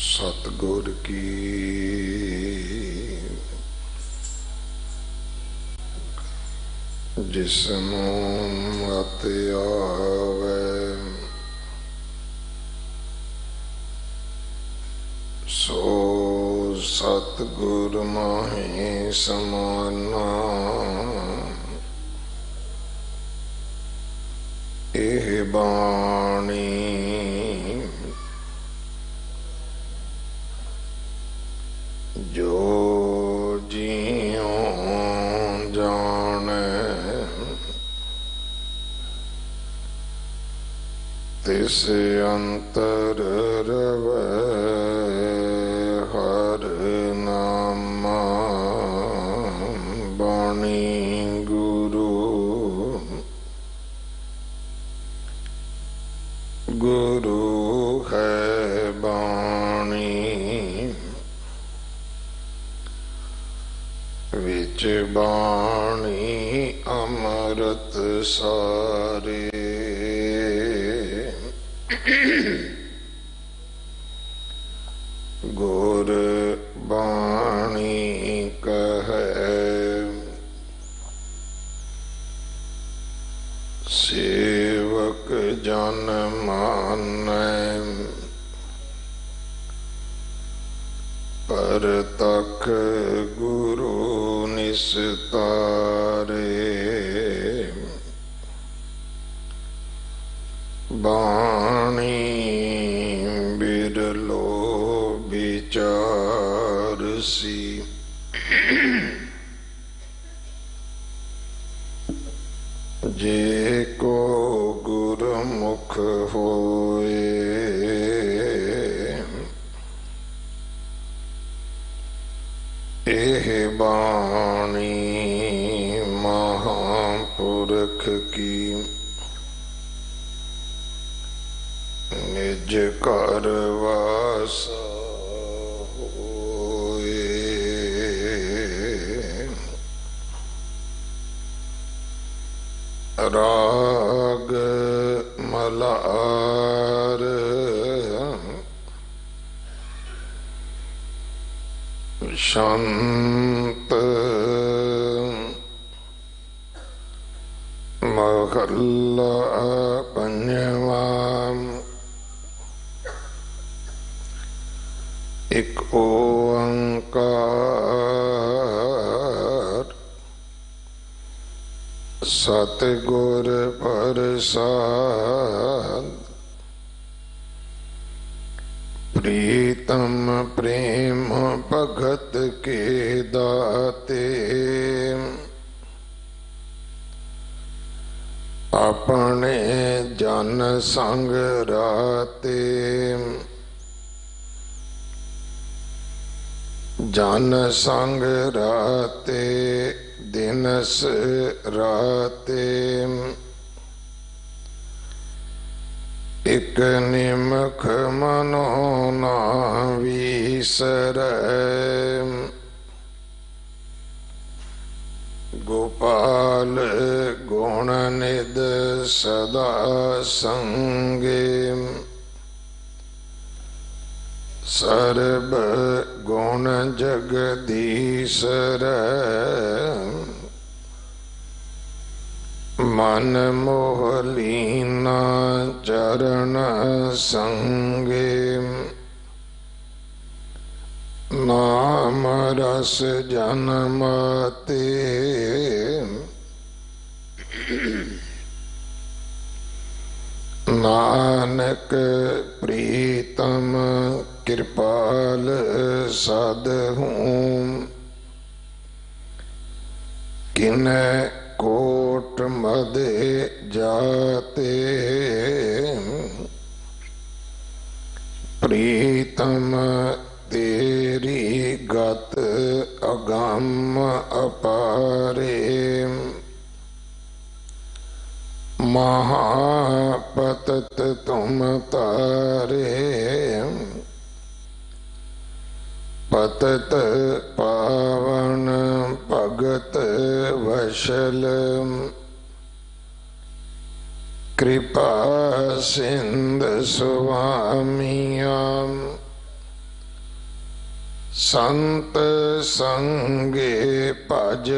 सतगुर की जिसनों मत आवे सो सतगुर माही समाना। एह बाणी जो जियों जाने तिस अंतर रवै हर नामा। बाणी गुरु गुरु है बाणी विच बाणी अमृत सारे। गुर बाणी कहे सेवक जन मानै परतख गुरु निस्तारे। बाणी बिरलो विचारसी जे को गुरमुख होए। एह बाणी महापुरख की निज कर वासा होए। राग मलार शांत महला पंजवा। एक ओंकार सतगुर प्रसाद। प्रीतम प्रेम भगत के दाते अपने जन संग राते। जन संग राते दिनस राते। एक निमख मनो ना विसरै। गोपाल गुण निध सदा संगे। सर्ब गुण जगदीशर मन मोहलीना चरण संगे। नाम रस जन्मते नानक प्रीतम कृपाल साधूं। किन्ह कोट मदे जाते प्रीतम तेरी गत अगम अपारे। महापतत तुम तारे पतत पावन भगत वशल। कृपा सिंध स्वामिया संत संगे भज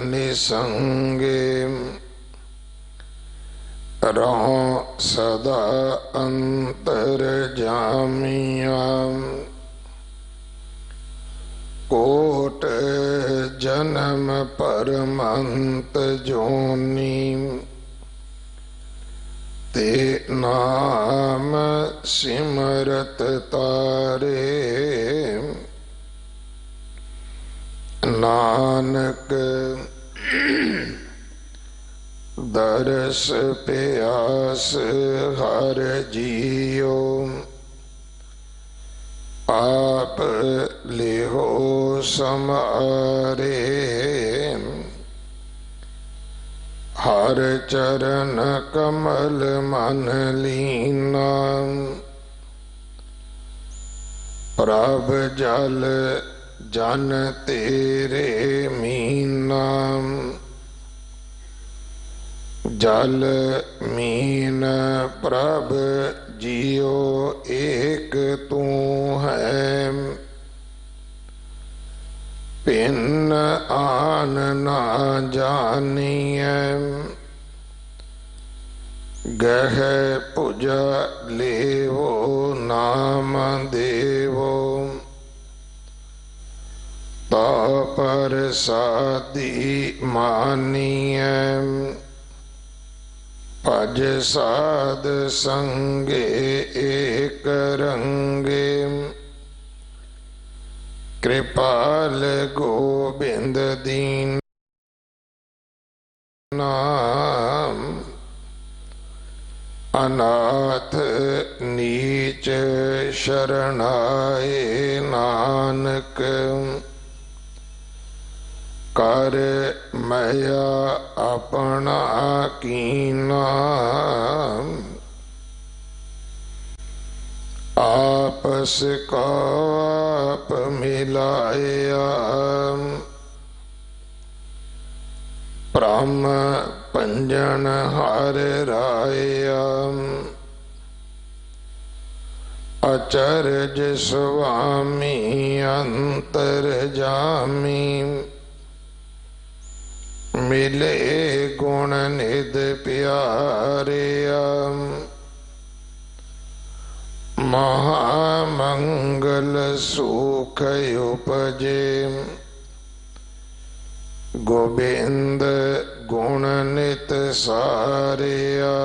निसंगे रहो सदा अंतर जामिया कोट जन्म परमंत जोनी ते नाम सिमरत तारे नानक दरस प्यास हर जियो आप लेहो समारे हर चरण कमल मन लीना प्रभ जल जन तेरे मीना जल मीन प्रभ जियो एक तू है पिन आन ना जानिए गह पूजा लेवो नाम देवो ता पर सादी मानिए भज साध संगे एक रंगे कृपाल गोबिंद दीन नाम अनाथ नीच शरणाए नानक कर मया अपना कीना आपस का आप मिलाया ब्रह्म पंजन हर राया अचरज स्वामी अंतर जामी मिले गुण निध प्यारिया महामंगल सुख उपजे गोविंद गुण नित सारिया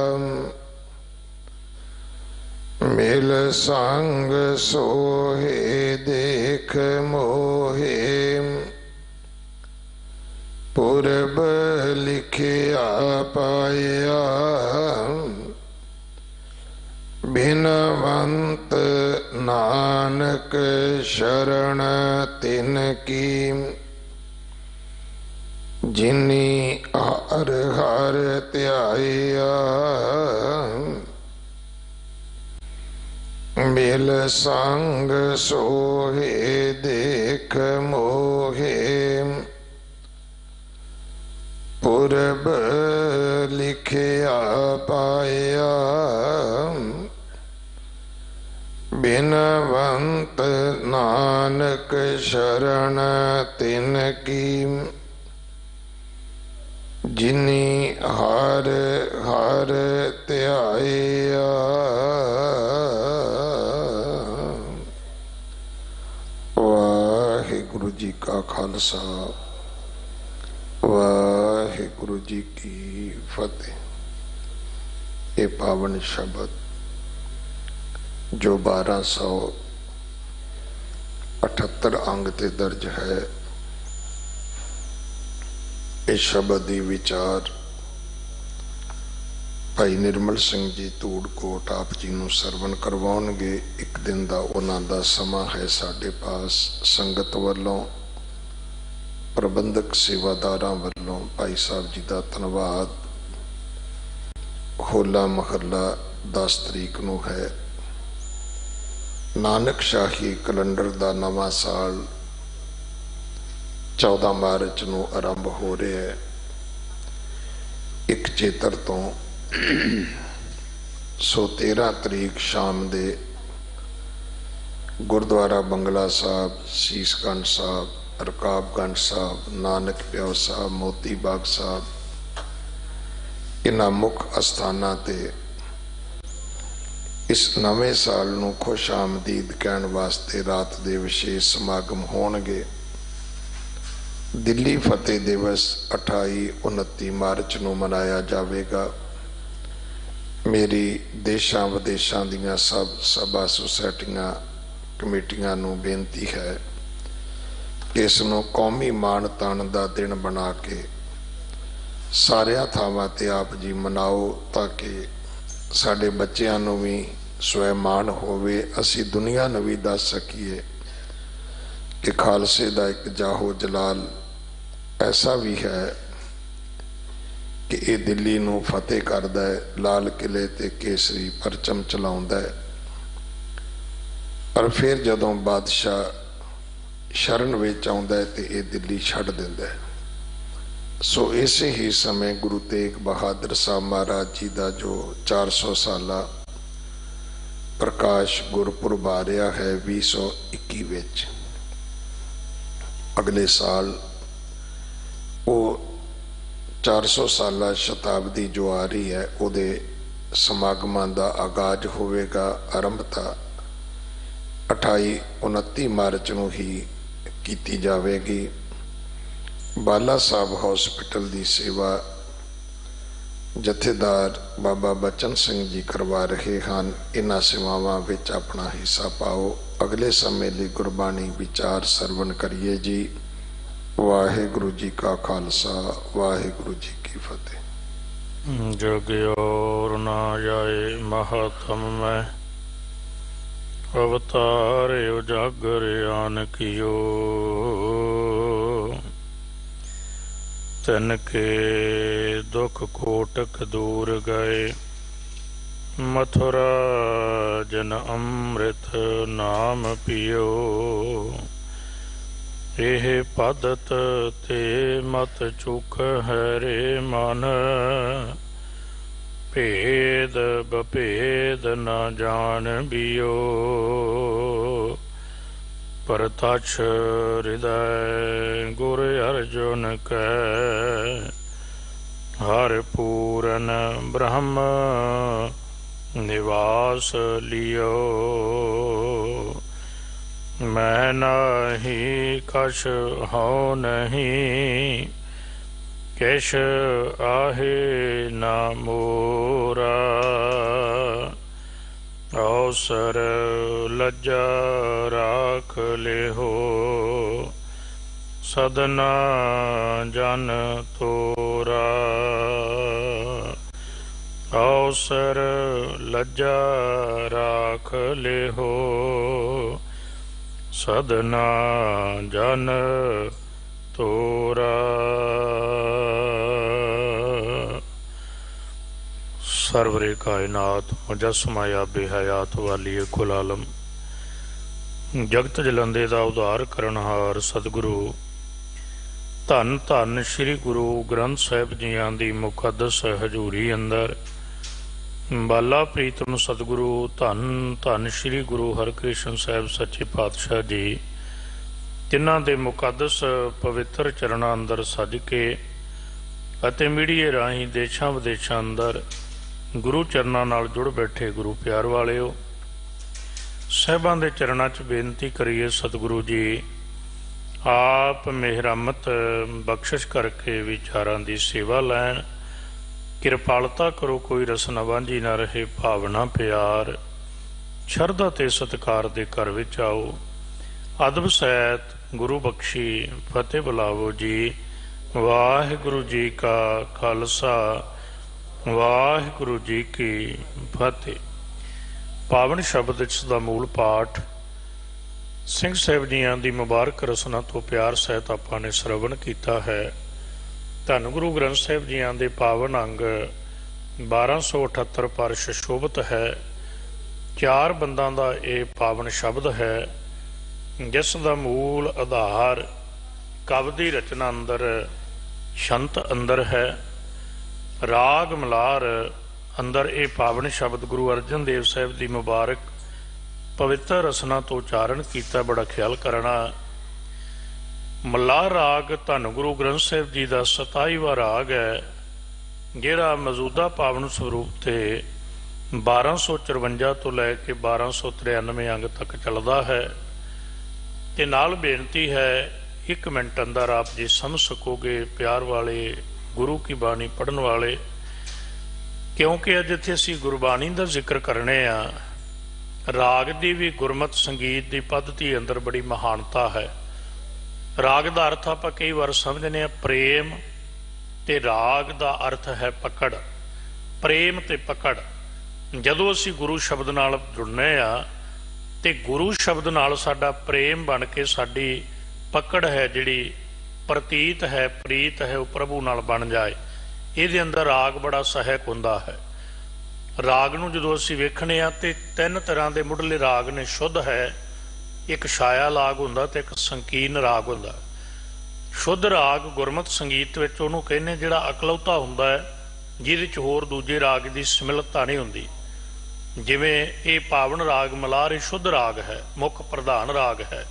मिल संग सोहे देख मोहे पूरब लिखिया पाया बिनवंत नानक शरण तिन की जिनी हर हर ध्याया मिल संग सोहे देख मोहे पूरब लिखिया पाया बिनवंत नानक शरण तिन की जिनी हर हर ध्याया वाहिगुरु जी का खालसा वाहिगुरु जी की फतेह। ये पावन शब्द जो 1278 अंग ते दर्ज है, इस शब्द की विचार भाई निर्मल सिंह जी धूड़कोट आप जी नूं सरवण करवाउणगे। एक दिन का उन्हां दा समा है साडे पास संगत वालों प्रबंधक सेवादारां वालों भाई साहब जी का धन्यवाद। होला महला 10 तरीक नूं है। नानक शाही कैलेंडर का नवा साल 14 मार्च नूं आरंभ हो रहा है। 1 चेतर तो 13 तरीक शाम दे गुरुद्वारा बंगला साहब, शीशगंज साहब, रकाबगंज साहब, नानक प्याओ साहब, मोती बाग साहब, इन्हां मुख अस्थानां ते इस नवें साल नूं खुश आमदीद कहण वास्ते रात दे विशेष समागम होणगे। दिल्ली फतेह दिवस 28-29 मार्च नूं मनाया जाएगा। मेरी देशां विदेशां दीयां सब सभा सोसाइटियां कमेटियां नूं बेनती है कि इस नूं कौमी माण ताण दा दिन बना के सारियां थावां ते आप जी मनाओ, ताकि साडे बच्चियां नूं भी स्वैमान होवे, असी दुनिया नूं भी दस सकीए कि खालसे दा एक जाहो जलाल ऐसा भी है कि ये दिल्ली नूं फतेह करदा है, लाल किले ते केसरी परचम चलाउंदा है, पर फिर जदों बादशाह शरण विच आउंदा है ते ये दिल्ली छड्ड दिंदा है। सो इसे ही समय गुरु तेग बहादुर साहब महाराज जी का जो 400 साला प्रकाश गुरपुरब आ रहा है 2021 विच, अगले साल वो 400 साला शताब्दी जो आ रही है उहदे समागमां दा आगाज होवेगा। आरंभता 28-29 मार्च नूं ही कीती जावेगी। बाला साहब हॉस्पिटल की सेवा जथेदार बाबा बचन सिंह जी करवा रहे हैं। इन्हां सेवावां विच अपना हिस्सा पाओ। अगले समय लिए गुरबाणी विचार सरवण करिए जी। वाहिगुरु जी का खालसा, वाहिगुरु जी की फतेह। जग और ना जाए महात्म में, अवतार उजागर आन कियो, तिनके दुख कोटक दूर गए, मथुरा जन अमृत नाम पियो। एह पदत ते मत चुक है रे मन, भेद बभेद न जान बियो। परतक्ष हृदय गुर अर्जुन कै, हर पूरन ब्रह्म निवास लियो। मैं नहीं कछ हूँ नहीं, किश आहे न मोरा। अवसर लज्जा राख ले हो, सदना जन तोरा। अवसर लज्जा राख ले हो, सदना जन तोरा। सरवरे कायनात मुजस्माया बेहयात वाली कुल आलम, जगत जलंदे दा उधार करनहार सतगुरु धन धन श्री गुरु ग्रंथ साहिब जियां दी मुकद्दस हजूरी अंदर बाला प्रीतम सतगुरु धन धन श्री गुरु हरकृष्ण साहिब सच्चे पातशाह जी, तिन्हां दे मुकद्दस पवित्र चरणां अंदर सज के अते मीडिए राही देशां विदेशां अंदर गुरु चरणां नाल जुड़ बैठे गुरु प्यार वालिओ, साहिबां दे चरणां च बेनती करिए सतगुरु जी आप मेहरमत बख्शिश करके विचारां दी सेवा लैन। किरपालता करो कोई रसन वांझी ना रहे, भावना प्यार शरधा ते सत्कार दे घर विच आओ। अदब सैत गुरु बख्शी फतेह बुलावो जी। वाहिगुरु जी का खालसा, वाहिगुरु जी की फतेह। पावन शब्द इसका मूल पाठ सिंह साहिब जियां दी मुबारक रसना तो प्यार सहित आपां ने श्रवण किया है। धन गुरु ग्रंथ साहिब जियां दे पावन अंग 1278 पर सुशोभित है। 4 बंदां दा ये पावन शब्द है, जिस दा मूल आधार कव दी रचना अंदर छंत अंदर है, राग मलार अंदर ये पावन शब्द गुरु अर्जन देव साहिब की मुबारक पवित्र रसना तो उच्चारण किया बड़ा ख्याल करना। मल्लाह राग धन गुरु ग्रंथ साहिब जी का 27वां राग है, जिहड़ा मौजूदा पावन स्वरूप से 1254 तो लैके 1293 अंग तक चलता है। ते नाल बेनती है, 1 मिनट अंदर आप जी समझ सकोगे प्यार वाले गुरु की बाणी पढ़न वाले, क्योंकि अज इत्थे असीं गुरबाणी का जिक्र करने आ। राग की भी गुरमत संगीत की पद्धति अंदर बड़ी महानता है। राग का अर्थ आप कई बार समझने प्रेम, ते राग का अर्थ है पकड़। प्रेम ते पकड़, जदों असीं गुरु शब्द नाल जुड़ने आ ते गुरु शब्द नाल साडा प्रेम बन के साडी पकड़ है, जिहड़ी प्रतीत है, प्रीत है, वो प्रभु नाल बन जाए। इहदे अंदर राग बड़ा सहायक हुंदा है। राग नूं जदों असीं वेखणे आ ते 3 तरह के मुढ़ले राग ने। शुद्ध है, एक छाया राग हुंदा ते एक संकीर्ण राग हुंदा। शुद्ध राग गुरमत संगीत विच उहनूं कहने जिहड़ा अकलौता हुंदा है, जिहदे च होर दूजे राग की सम्मिलता नहीं हुंदी। जिवें ये पावन राग मल्हार शुद्ध राग है, मुख प्रधान राग है।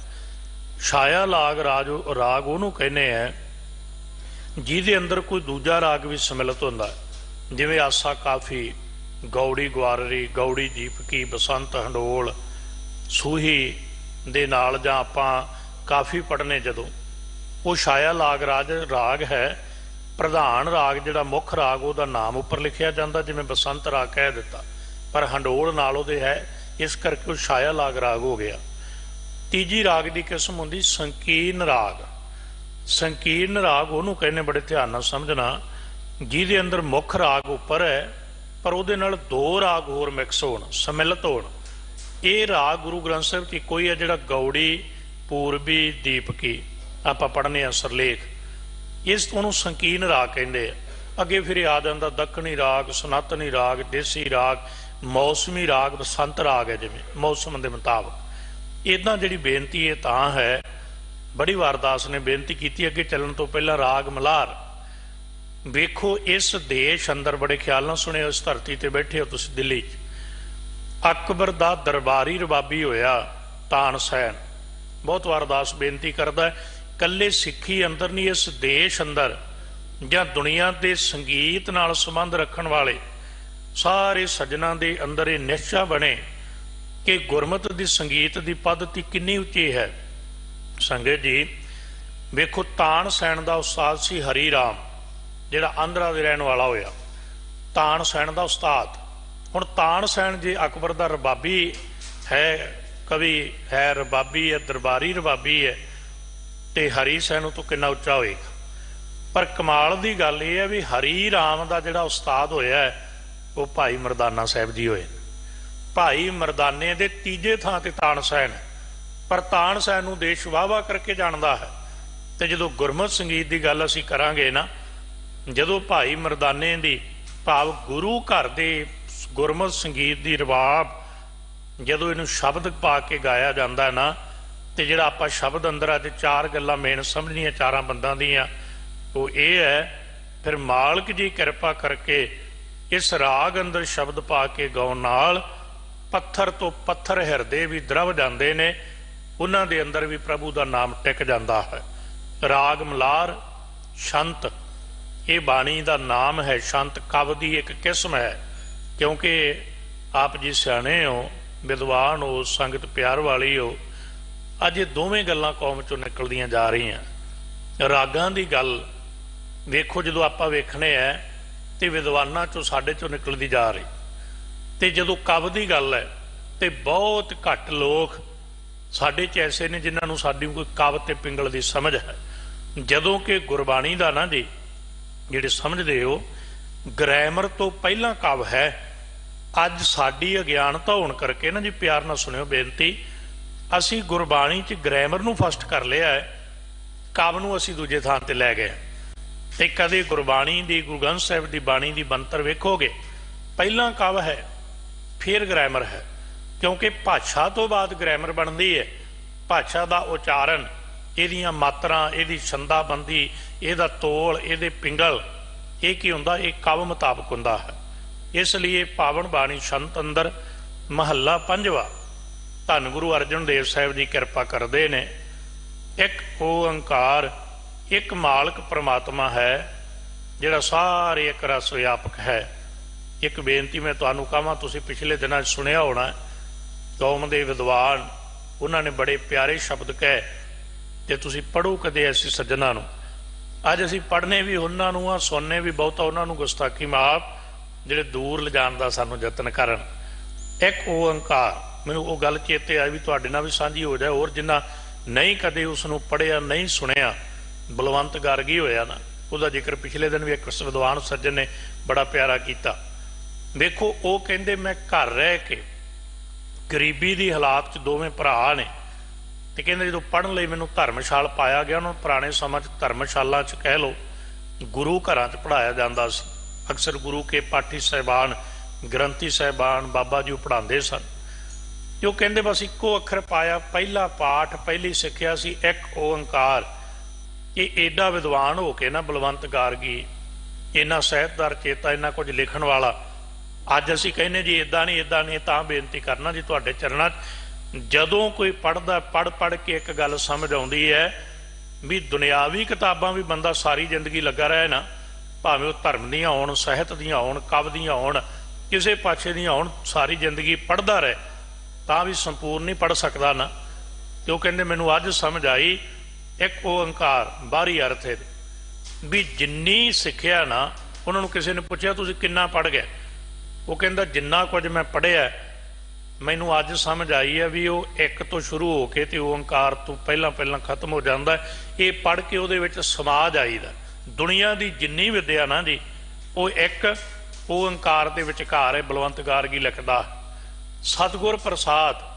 छाया राग उहनूं कहने है जिहदे अंदर कोई दूजा राग भी सम्मिलित हुंदा है। जिवें आसा काफी, गौड़ी ग्वाररी, गौड़ी दीपकी, बसंत हंडोल, सूही दे नाल जां आपां काफी पढ़ने जदों, वो छाया राग है। प्रधान राग जिहड़ा मुख राग उहदा नाम उपर लिखिया जांदा, जिवें बसंत राग कह दिता, पर हंडोल नाल उहदे है, इस करके वो छाया राग हो गया। तीजी राग की किस्म हुंदी संकीर्ण राग। संकीर्ण राग उहनूं कहने, बड़े ध्यान नाल समझना, जिहदे अंदर मुख राग उपर है पर उहदे नाल 2 राग होर मिक्स होण, सम्मिलित होण। ये राग गुरु ग्रंथ साहिब की कोई है जिहड़ा गौड़ी, पूरबी, दीपकी आपां पढ़ने आ सरलेख, इस उहनूं संकीर्ण राग कहंदे आ। अगे फिर आ जांदा दक्षिणी राग, सनातनी राग, देसी राग, मौसमी राग, बसंत राग है, जिवें मौसम के मुताबक। इदां जिहड़ी बेनती है तां है, बड़ी वार दास ने बेनती की अगे चलण तो पहला राग मल्हार। वेखो इस देश अंदर, बड़े ख्याल नाल सुणिओ, इस धरती ते बैठे हो तुसीं दिल्ली च, अकबर दा दरबारी रबाबी होया तानसैन। बहुत वार दास बेनती करदा है, कल्ले सिੱਖੀ अंदर नहीं, इस देश अंदर जां दुनिया के संगीत नाल संबंध रखण वाले सारे सज्जनां दे अंदर ये निश्चा बने कि गुरमत दी संगीत दी पद्धति कितनी उच्ची है। संगत जी वेखो, तानसैन दा उस्ताद सी हरी राम, जिहड़ा आंध्रा दे रहण वाला होया। तानसैन दा उस्ताद, हुण तानसैन जी अकबर दा रबाबी है, कवि है, रबाबी है, दरबारी रबाबी है, ते हरी सैन तो कितना उच्चा होएगा। पर कमाल की गल यह है भी हरी राम का जिहड़ा उस्ताद होया है वो भाई मरदाना साहब जी होए। भाई मरदाने दे तीजे थां ते तानसैन है, पर तानसैन नूं देश वाह करके जानदा है। तो जदों गुरमत संगीत की गल असीं करांगे ना, जदों भाई मरदाने दी भाव गुरु घर दे गुरमत संगीत की रवाब, जदों इनू शब्द पा के गाया जाता है ना, तो जिहड़ा आपां शब्द अंदर अज 4 गल्लां मेन समझनियां 4 बंदां दियां, वो ये है, फिर मालक जी किरपा करके इस राग अंदर शब्द पा के गाउण नाल पत्थर तो पत्थर हिरदे भी द्रव जाते ने, उन्हां दे अंदर भी प्रभु का नाम टिक जाता है। राग मल्हार शंत, ये बाणी का नाम है। शंत कव की एक किस्म है, क्योंकि आप जी सियाणे हो, विद्वान हो, संगत प्यार वाली हो, अज ये दोवें गल्लां कौम चों निकलदियां जा रही हैं। रागां दी गल वेखो, जदों आपां वेखणे है तो विद्वानां चों साडे चों निकलदी जा रही, तो जदों कव की गल है तो बहुत घट लोग साडे च ऐसे ने जिन्हां नूं साडी कोई कव ते पिंगल की समझ है। जदों कि गुरबाणी का ना जी जिहड़े समझदे हो, ग्रैमर तो पहला कव है। अज साडी अज्ञानता होने करके ना जी, प्यार नाल सुनियो बेनती, असी गुरबाणी च ग्रैमर नूं फस्ट कर लिया है, कव नूं असी दूजे थां ते लै गए। ते कदे गुरबाणी दी, गुरु ग्रंथ साहिब दी बाणी दी बनतर वेखोगे, पहला कव है फिर ग्रैमर है, क्योंकि भाषा तो बाद ग्रैमर बनती है। भाषा का उचारण, इहदियां मात्रां, इहदी छंदाबंदी, इहदा तोल, इहदे पिंगल, ये की हुंदा, ये कव मुताबक हुंदा है। इसलिए पावन बाणी छंत अंदर महला 5वां धन गुरु अर्जन देव साहिब जी कृपा करते ने। एक ओंकार एक मालक परमात्मा है जिहड़ा सारे एक रस व्यापक है। एक बेनती मैं तुहानू कहां, तुसीं पिछले दिनां सुनिया होना, कौम दे विद्वान उन्होंने बड़े प्यारे शब्द कहे ते तुसीं पढ़ो कदे ऐसी सज्जना नूं। अज असीं पढ़ने भी उन्होंने आ, सुनने भी बहुता उन्होंने, गुस्ताखी माफ जिहड़े दूर लिजाण दा सानूं यतन करन। एक ओंकार, मैनूं वो गल चेते आई भी तुहाडे नाल भी साझी हो जाए। और जिन्ना नहीं कदे उसनूं पढ़िया नहीं सुनिया, बलवंत गार्गी होया ना, उसका जिक्र पिछले दिन भी एक विद्वान सज्जन ने बड़ा प्यारा किया। देखो वो कहते मैं घर रह के गरीबी की हालात च दोवें भरा ने, तो कहते जो पढ़न लई मैनूं धर्मशाल पाया गया। उन्होंने पुराने समय धर्मशाला च कह लो गुरु घरां च पढ़ाया जाता सी। अक्सर गुरु के पाठी साहिबान, ग्रंथी साहिबान, बाबा जी पढ़ाते सन। जो कहते बस इको अखर पाया, पहला पाठ पहली सिक्ख्या सी एक ओंकार। ये एडा विद्वान हो के ना बलवंत गार्गी, इन्ना साहित्यकार चेता, इन्ना कुछ लिखण वाला, अज असीं कहने जी इदां नहीं तां बेनती करना जी तुहाडे चरणां च, जदों कोई पढ़दा पढ़ के एक गल समझ आउंदी है भी दुनियावी किताबां भी बंदा सारी जिंदगी लगा रहे ना, भावें वो धर्म दियां होण, साहित्य दियां होण, कवि दियां होण, किसी पासे दियां होण, सारी जिंदगी पढ़दा रहे तां भी संपूर्ण नहीं पढ़ सकदा ना। तो कहंदे मैनूं अज समझ आई एक ओंकार बाहरी अर्थ है भी जिन्नी सिक्ख्या ना। उन्होंने किसी ने पूछा तुसीं किन्ना पढ़ गए, वो कहंदा जिन्ना कुछ मैं पढ़िया मैनूं अज समझ आई है भी वो एक तो शुरू हो के ते ओंकार तो पहला खत्म हो जाता है। ये पढ़ के उहदे विच समा जाईदा। दुनिया की जिन्नी विद्या ना जी वो एक ओंकार दे विचकार है। बलवंत गार्गी लिखदा सतगुर प्रसाद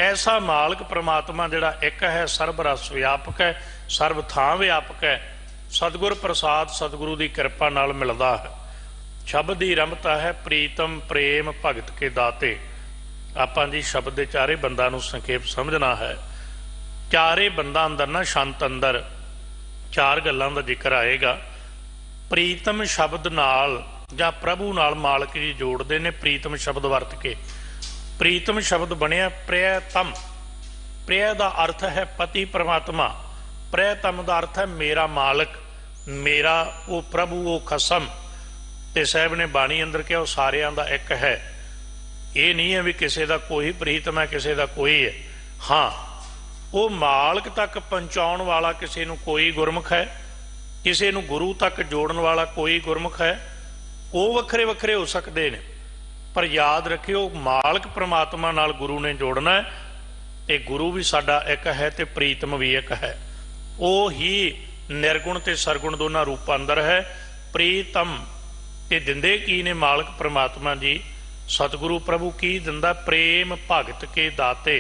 ऐसा मालक परमात्मा जिहड़ा एक है, सर्ब रस व्यापक है, सर्ब थां व्यापक है। सतगुर प्रसाद सतगुरु की कृपा नाल मिलदा है। शब्द की रमता है प्रीतम प्रेम भगत के दाते। आपां जी शब्द दे चारे बंदा नूं संखेप समझना है। चारे बंदा अंदर ना शंत अंदर चार गल्लां दा जिक्र आएगा। प्रीतम शब्द नाल जां प्रभु नाल मालक जी जोड़ते ने। प्रीतम शब्द वरत के प्रीतम शब्द बनया प्रियतम। प्रिय का अर्थ है पति परमात्मा, प्रियतम का अर्थ है मेरा मालक, मेरा वो प्रभु, वो खसम। ते साहब ने बाणी अंदर कहा वो सारियां दा एक है। ये नहीं है भी किसी का कोई प्रीतम है किसी का कोई है। हाँ वो मालक तक पहुँचाउण वाला किसी नूं कोई गुरमुख है, किसी नूं गुरु तक जोड़न वाला कोई गुरमुख है। वो वखरे वखरे हो सकते हैं, पर याद रखियो मालक परमात्मा नाल गुरु ने जोड़ना है। ते गुरु भी साडा एक है ते प्रीतम भी एक है। वो ही निर्गुण ते सरगुण दोनों रूप अंदर है। प्रीतम ते दिंदे की ने मालक परमात्मा जी सतगुरु प्रभु की दिंदा प्रेम भगत के दाते।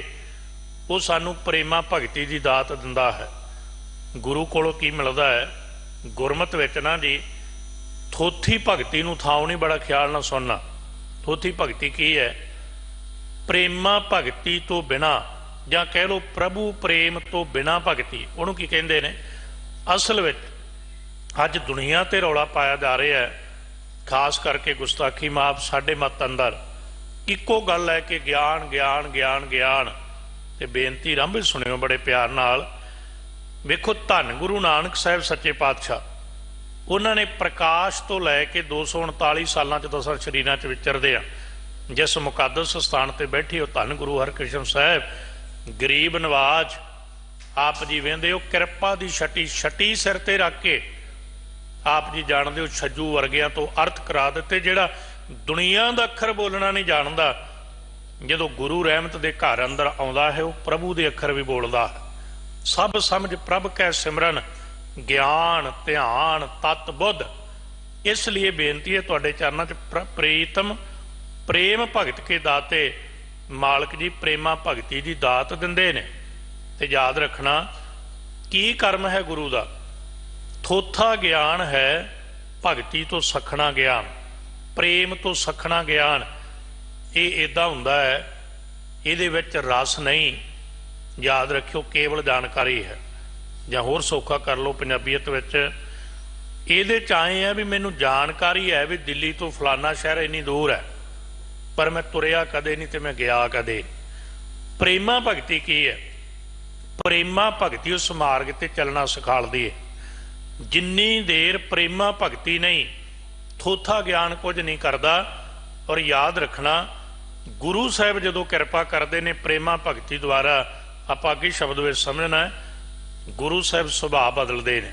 वो सानू प्रेमा भगती की दात दिंदा है। गुरु कोलों की मिलदा है गुरमत विच ना जी, थोथी भगती नूं थाओ नहीं बड़ा ख्याल ना सुनना। थोथी भगती की है? प्रेमा भगती तो बिना जां कह लो प्रभु प्रेम तो बिना भगती, उहनूं की कहंदे ने। असल विच अज दुनिया ते रौला पाया जा रहा है, खास करके गुस्ताखी माफ साडे मत अंदर इको गल है कि ज्ञान ज्ञान ज्ञान ज्ञान। ते बेनती रंभ सुनियो बड़े प्यार नाल। वेखो धन गुरु नानक साहब सच्चे पातशाह उन्होंने प्रकाश तो लैके 239 सालों च 10 शरीरां च विचरदे आ। जिस मुकद्दस स्थान पर बैठे हो धन गुरु हरकृष्ण साहब गरीब नवाज आप जी वेंदे हो, कृपा की छटी छटी सिर ते रख के आप जी जानते हो छज्जू वर्गिया तो अर्थ करा दिते। जिहड़ा दुनिया का अखर बोलना नहीं जानता, जो गुरु रहमत के घर अंदर आउंदा है वह प्रभु के अखर भी बोलता है। सब समझ प्रभ कै सिमरन ज्ञान ध्यान तत् बुद्ध। इसलिए बेनती है तुहाडे चरणों च प्रीतम प्रेम भगत के दाते। मालक जी प्रेमा भगती की दात दिंदे ने। ते याद रखना की कर्म है गुरु का? थोथा ज्ञान है भगती तो सखना ज्ञान, प्रेम तो सखना ज्ञान। ये इदां हुंदा है, इहदे विच रस नहीं। याद रखियो केवल जानकारी है, जां होर सौखा कर लो पंजाबीयत विच इहदे च आए है भी मैनूं जानकारी है भी दिल्ली तो फलाना शहर इन्नी दूर है, पर मैं तुरिया कदे नहीं ते मैं गया कदे। ਪ੍ਰੇਮਾ ਭਗਤੀ ਕੀ ਹੈ? ਪ੍ਰੇਮਾ ਭਗਤੀ ਉਸ ਮਾਰਗ ਤੇ ਚੱਲਣਾ ਸਿਖਾਲਦੀ ਹੈ। ਜਿੰਨੀ ਦੇਰ ਪ੍ਰੇਮਾ ਭਗਤੀ ਨਹੀਂ, ਥੋਥਾ ਗਿਆਨ ਕੁਝ ਨਹੀਂ ਕਰਦਾ। ਔਰ ਯਾਦ ਰੱਖਣਾ, ਗੁਰੂ ਸਾਹਿਬ ਜਦੋਂ ਕਿਰਪਾ ਕਰਦੇ ਨੇ ਪ੍ਰੇਮਾ ਭਗਤੀ ਦੁਆਰਾ, ਆਪਾਂ ਅੱਗੇ ਸ਼ਬਦ ਵਿੱਚ ਸਮਝਣਾ, ਗੁਰੂ ਸਾਹਿਬ ਸੁਭਾਅ ਬਦਲਦੇ ਨੇ।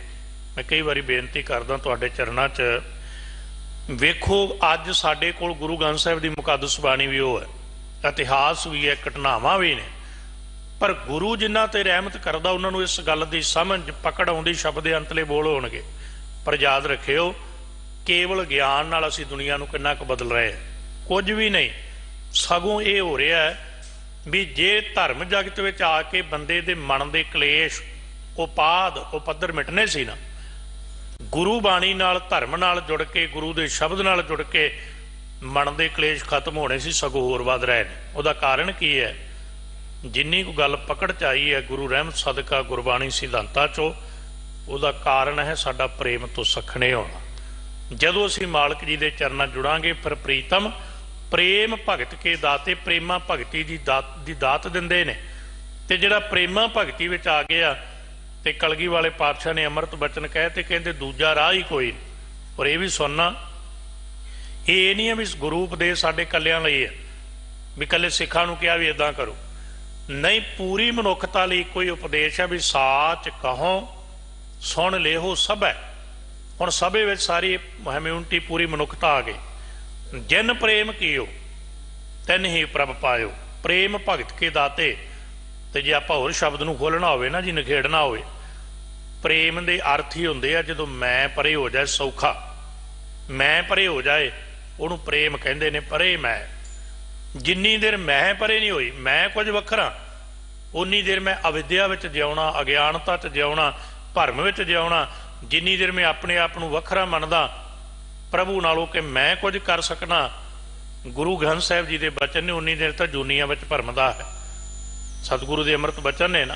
ਮੈਂ ਕਈ ਵਾਰੀ ਬੇਨਤੀ ਕਰਦਾ ਤੁਹਾਡੇ ਚਰਨਾਂ 'ਚ, ਵੇਖੋ ਅੱਜ ਸਾਡੇ ਕੋਲ ਗੁਰੂ ਗ੍ਰੰਥ ਸਾਹਿਬ ਦੀ ਮੁਕੱਦਸ ਬਾਣੀ ਵੀ ਉਹ ਹੈ, ਇਤਿਹਾਸ ਵੀ ਹੈ, ਘਟਨਾਵਾਂ ਵੀ ਨੇ, ਪਰ ਗੁਰੂ ਜਿਨ੍ਹਾਂ ਤੇ ਰਹਿਮਤ ਕਰਦਾ ਉਹਨਾਂ ਨੂੰ ਇਸ ਗੱਲ ਦੀ ਸਮਝ ਪਕੜ ਆਉਂਦੀ, ਸ਼ਬਦ ਦੇ ਅੰਤਲੇ ਬੋਲ ਹੋਣਗੇ। ਪਰ ਯਾਦ ਰੱਖਿਓ, ਕੇਵਲ ਗਿਆਨ ਨਾਲ ਅਸੀਂ ਦੁਨੀਆ ਨੂੰ ਕਿੰਨਾ ਕੁ ਬਦਲ ਰਹੇ ਹਾਂ? ਕੁਝ ਵੀ ਨਹੀਂ। ਸਗੋਂ ਇਹ ਹੋ ਰਿਹਾ ਵੀ ਜੇ ਧਰਮ ਜਗਤ ਵਿੱਚ ਆ ਕੇ ਬੰਦੇ ਦੇ ਮਨ ਦੇ ਕਲੇਸ਼, ਉਪਾਦ, ਪੱਧਰ ਮਿਟਨੇ ਸੀ ਨਾ, ਗੁਰੂ ਬਾਣੀ ਨਾਲ, ਧਰਮ ਨਾਲ ਜੁੜ ਕੇ, ਗੁਰੂ ਦੇ ਸ਼ਬਦ ਨਾਲ ਜੁੜ ਕੇ ਮਨ ਦੇ ਕਲੇਸ਼ ਖਤਮ ਹੋਣੇ ਸੀ, ਸਗੋਂ ਹੋਰ ਵੱਧ ਰਹੇ ਨੇ। ਉਹਦਾ ਕਾਰਨ ਕੀ ਹੈ? ਜਿੰਨੀ ਕੁ ਗੱਲ ਪਕੜ 'ਚ ਆਈ ਹੈ ਗੁਰੂ ਰਹਿਮਤ ਸਦਕਾ ਗੁਰਬਾਣੀ ਸਿਧਾਂਤਾਂ 'ਚੋਂ, ਉਹਦਾ ਕਾਰਨ ਹੈ ਸਾਡਾ ਪ੍ਰੇਮ ਤੋਂ ਸਖਣੇ ਹੋਣਾ। ਜਦੋਂ ਅਸੀਂ ਮਾਲਕ ਜੀ ਦੇ ਚਰਨਾਂ ਜੁੜਾਂਗੇ, ਫਿਰ ਪ੍ਰੀਤਮ ਪ੍ਰੇਮ ਭਗਤ ਕੇ ਦਾਤੇ, ਪ੍ਰੇਮਾ ਭਗਤੀ ਦੀ ਦਾਤ ਦਿੰਦੇ ਨੇ। ਤੇ ਜਿਹੜਾ ਪ੍ਰੇਮਾ ਭਗਤੀ ਵਿੱਚ ਆ ਗਿਆ, ਤੇ ਕਲਗੀ ਵਾਲੇ ਪਾਤਸ਼ਾਹ ਨੇ ਅੰਮ੍ਰਿਤ ਬਚਨ ਕਹੇ ਤੇ ਕਹਿੰਦੇ ਦੂਜਾ ਰਾਹ ਹੀ ਕੋਈ ਨਹੀਂ। ਔਰ ਇਹ ਵੀ ਸੁਣਨਾ, ਇਹ ਨਹੀਂ ਹੈ ਵੀ ਗੁਰੂ ਉਪਦੇਸ਼ ਸਾਡੇ ਕੱਲਿਆਂ ਲਈ ਹੈ, ਵੀ ਕੱਲੇ ਸਿੱਖਾਂ ਨੂੰ ਕਿਹਾ ਵੀ ਇਦਾਂ ਕਰੋ, ਨਹੀਂ। ਪੂਰੀ ਮਨੁੱਖਤਾ ਲਈ ਇੱਕੋ ਹੀ ਉਪਦੇਸ਼ ਹੈ ਵੀ ਸਾਚ ਕਹੋ ਸੁਣ ਲੇਹੋ ਸਭੈ। ਹੁਣ ਸਭੇ ਵਿੱਚ ਸਾਰੀ ਹਿਊਮੈਨਿਟੀ, ਪੂਰੀ ਮਨੁੱਖਤਾ ਆ ਗਈ। ਜਿਨ ਪ੍ਰੇਮ ਕੀਓ ਤਿਨ ਹੀ ਪ੍ਰਭ ਪਾਇਓ, ਪ੍ਰੇਮ ਭਗਤ ਕੇ ਦਾਤੇ। ਤੇ ਜੇ ਆਪਾਂ ਹੋਰ ਸ਼ਬਦ ਨੂੰ ਖੋਲ੍ਹਣਾ ਹੋਵੇ ਨਾ ਜੀ, ਨਿਖੇੜਨਾ ਹੋਵੇ, ਪ੍ਰੇਮ ਦੇ ਅਰਥ ਹੀ ਹੁੰਦੇ ਆ ਜਦੋਂ ਮੈਂ ਪਰੇ ਹੋ ਜਾਏ ਸੌਖਾ, ਮੈਂ ਪਰੇ ਹੋ ਜਾਏ ਉਹਨੂੰ ਪ੍ਰੇਮ ਕਹਿੰਦੇ ਨੇ। ਪਰੇ ਮੈਂ, ਜਿੰਨੀ ਦੇਰ ਮੈਂ ਪਰੇ ਨਹੀਂ ਹੋਈ, ਮੈਂ ਕੁਝ ਵੱਖਰਾ, ਉਨੀ ਦੇਰ ਮੈਂ ਅਵਿਦਿਆ ਵਿੱਚ ਜਿਉਣਾ, ਅਗਿਆਨਤਾ 'ਚ ਜਿਉਣਾ, ਭਰਮ ਵਿੱਚ ਜਿਉਣਾ। ਜਿੰਨੀ ਦੇਰ ਮੈਂ ਆਪਣੇ ਆਪ ਨੂੰ ਵੱਖਰਾ ਮੰਨਦਾ ਪ੍ਰਭੂ ਨਾਲੋਂ ਕਿ ਮੈਂ ਕੁਝ ਕਰ ਸਕਣਾ, ਗੁਰੂ ਗ੍ਰੰਥ ਸਾਹਿਬ ਜੀ ਦੇ ਬਚਨ ਨੇ, ਉਨੀ ਦੇਰ ਤਾਂ ਜੂਨੀਆਂ ਵਿੱਚ ਭਰਮਦਾ ਹੈ। ਸਤਿਗੁਰੂ ਦੇ ਅੰਮ੍ਰਿਤ ਬਚਨ ਨੇ ਨਾ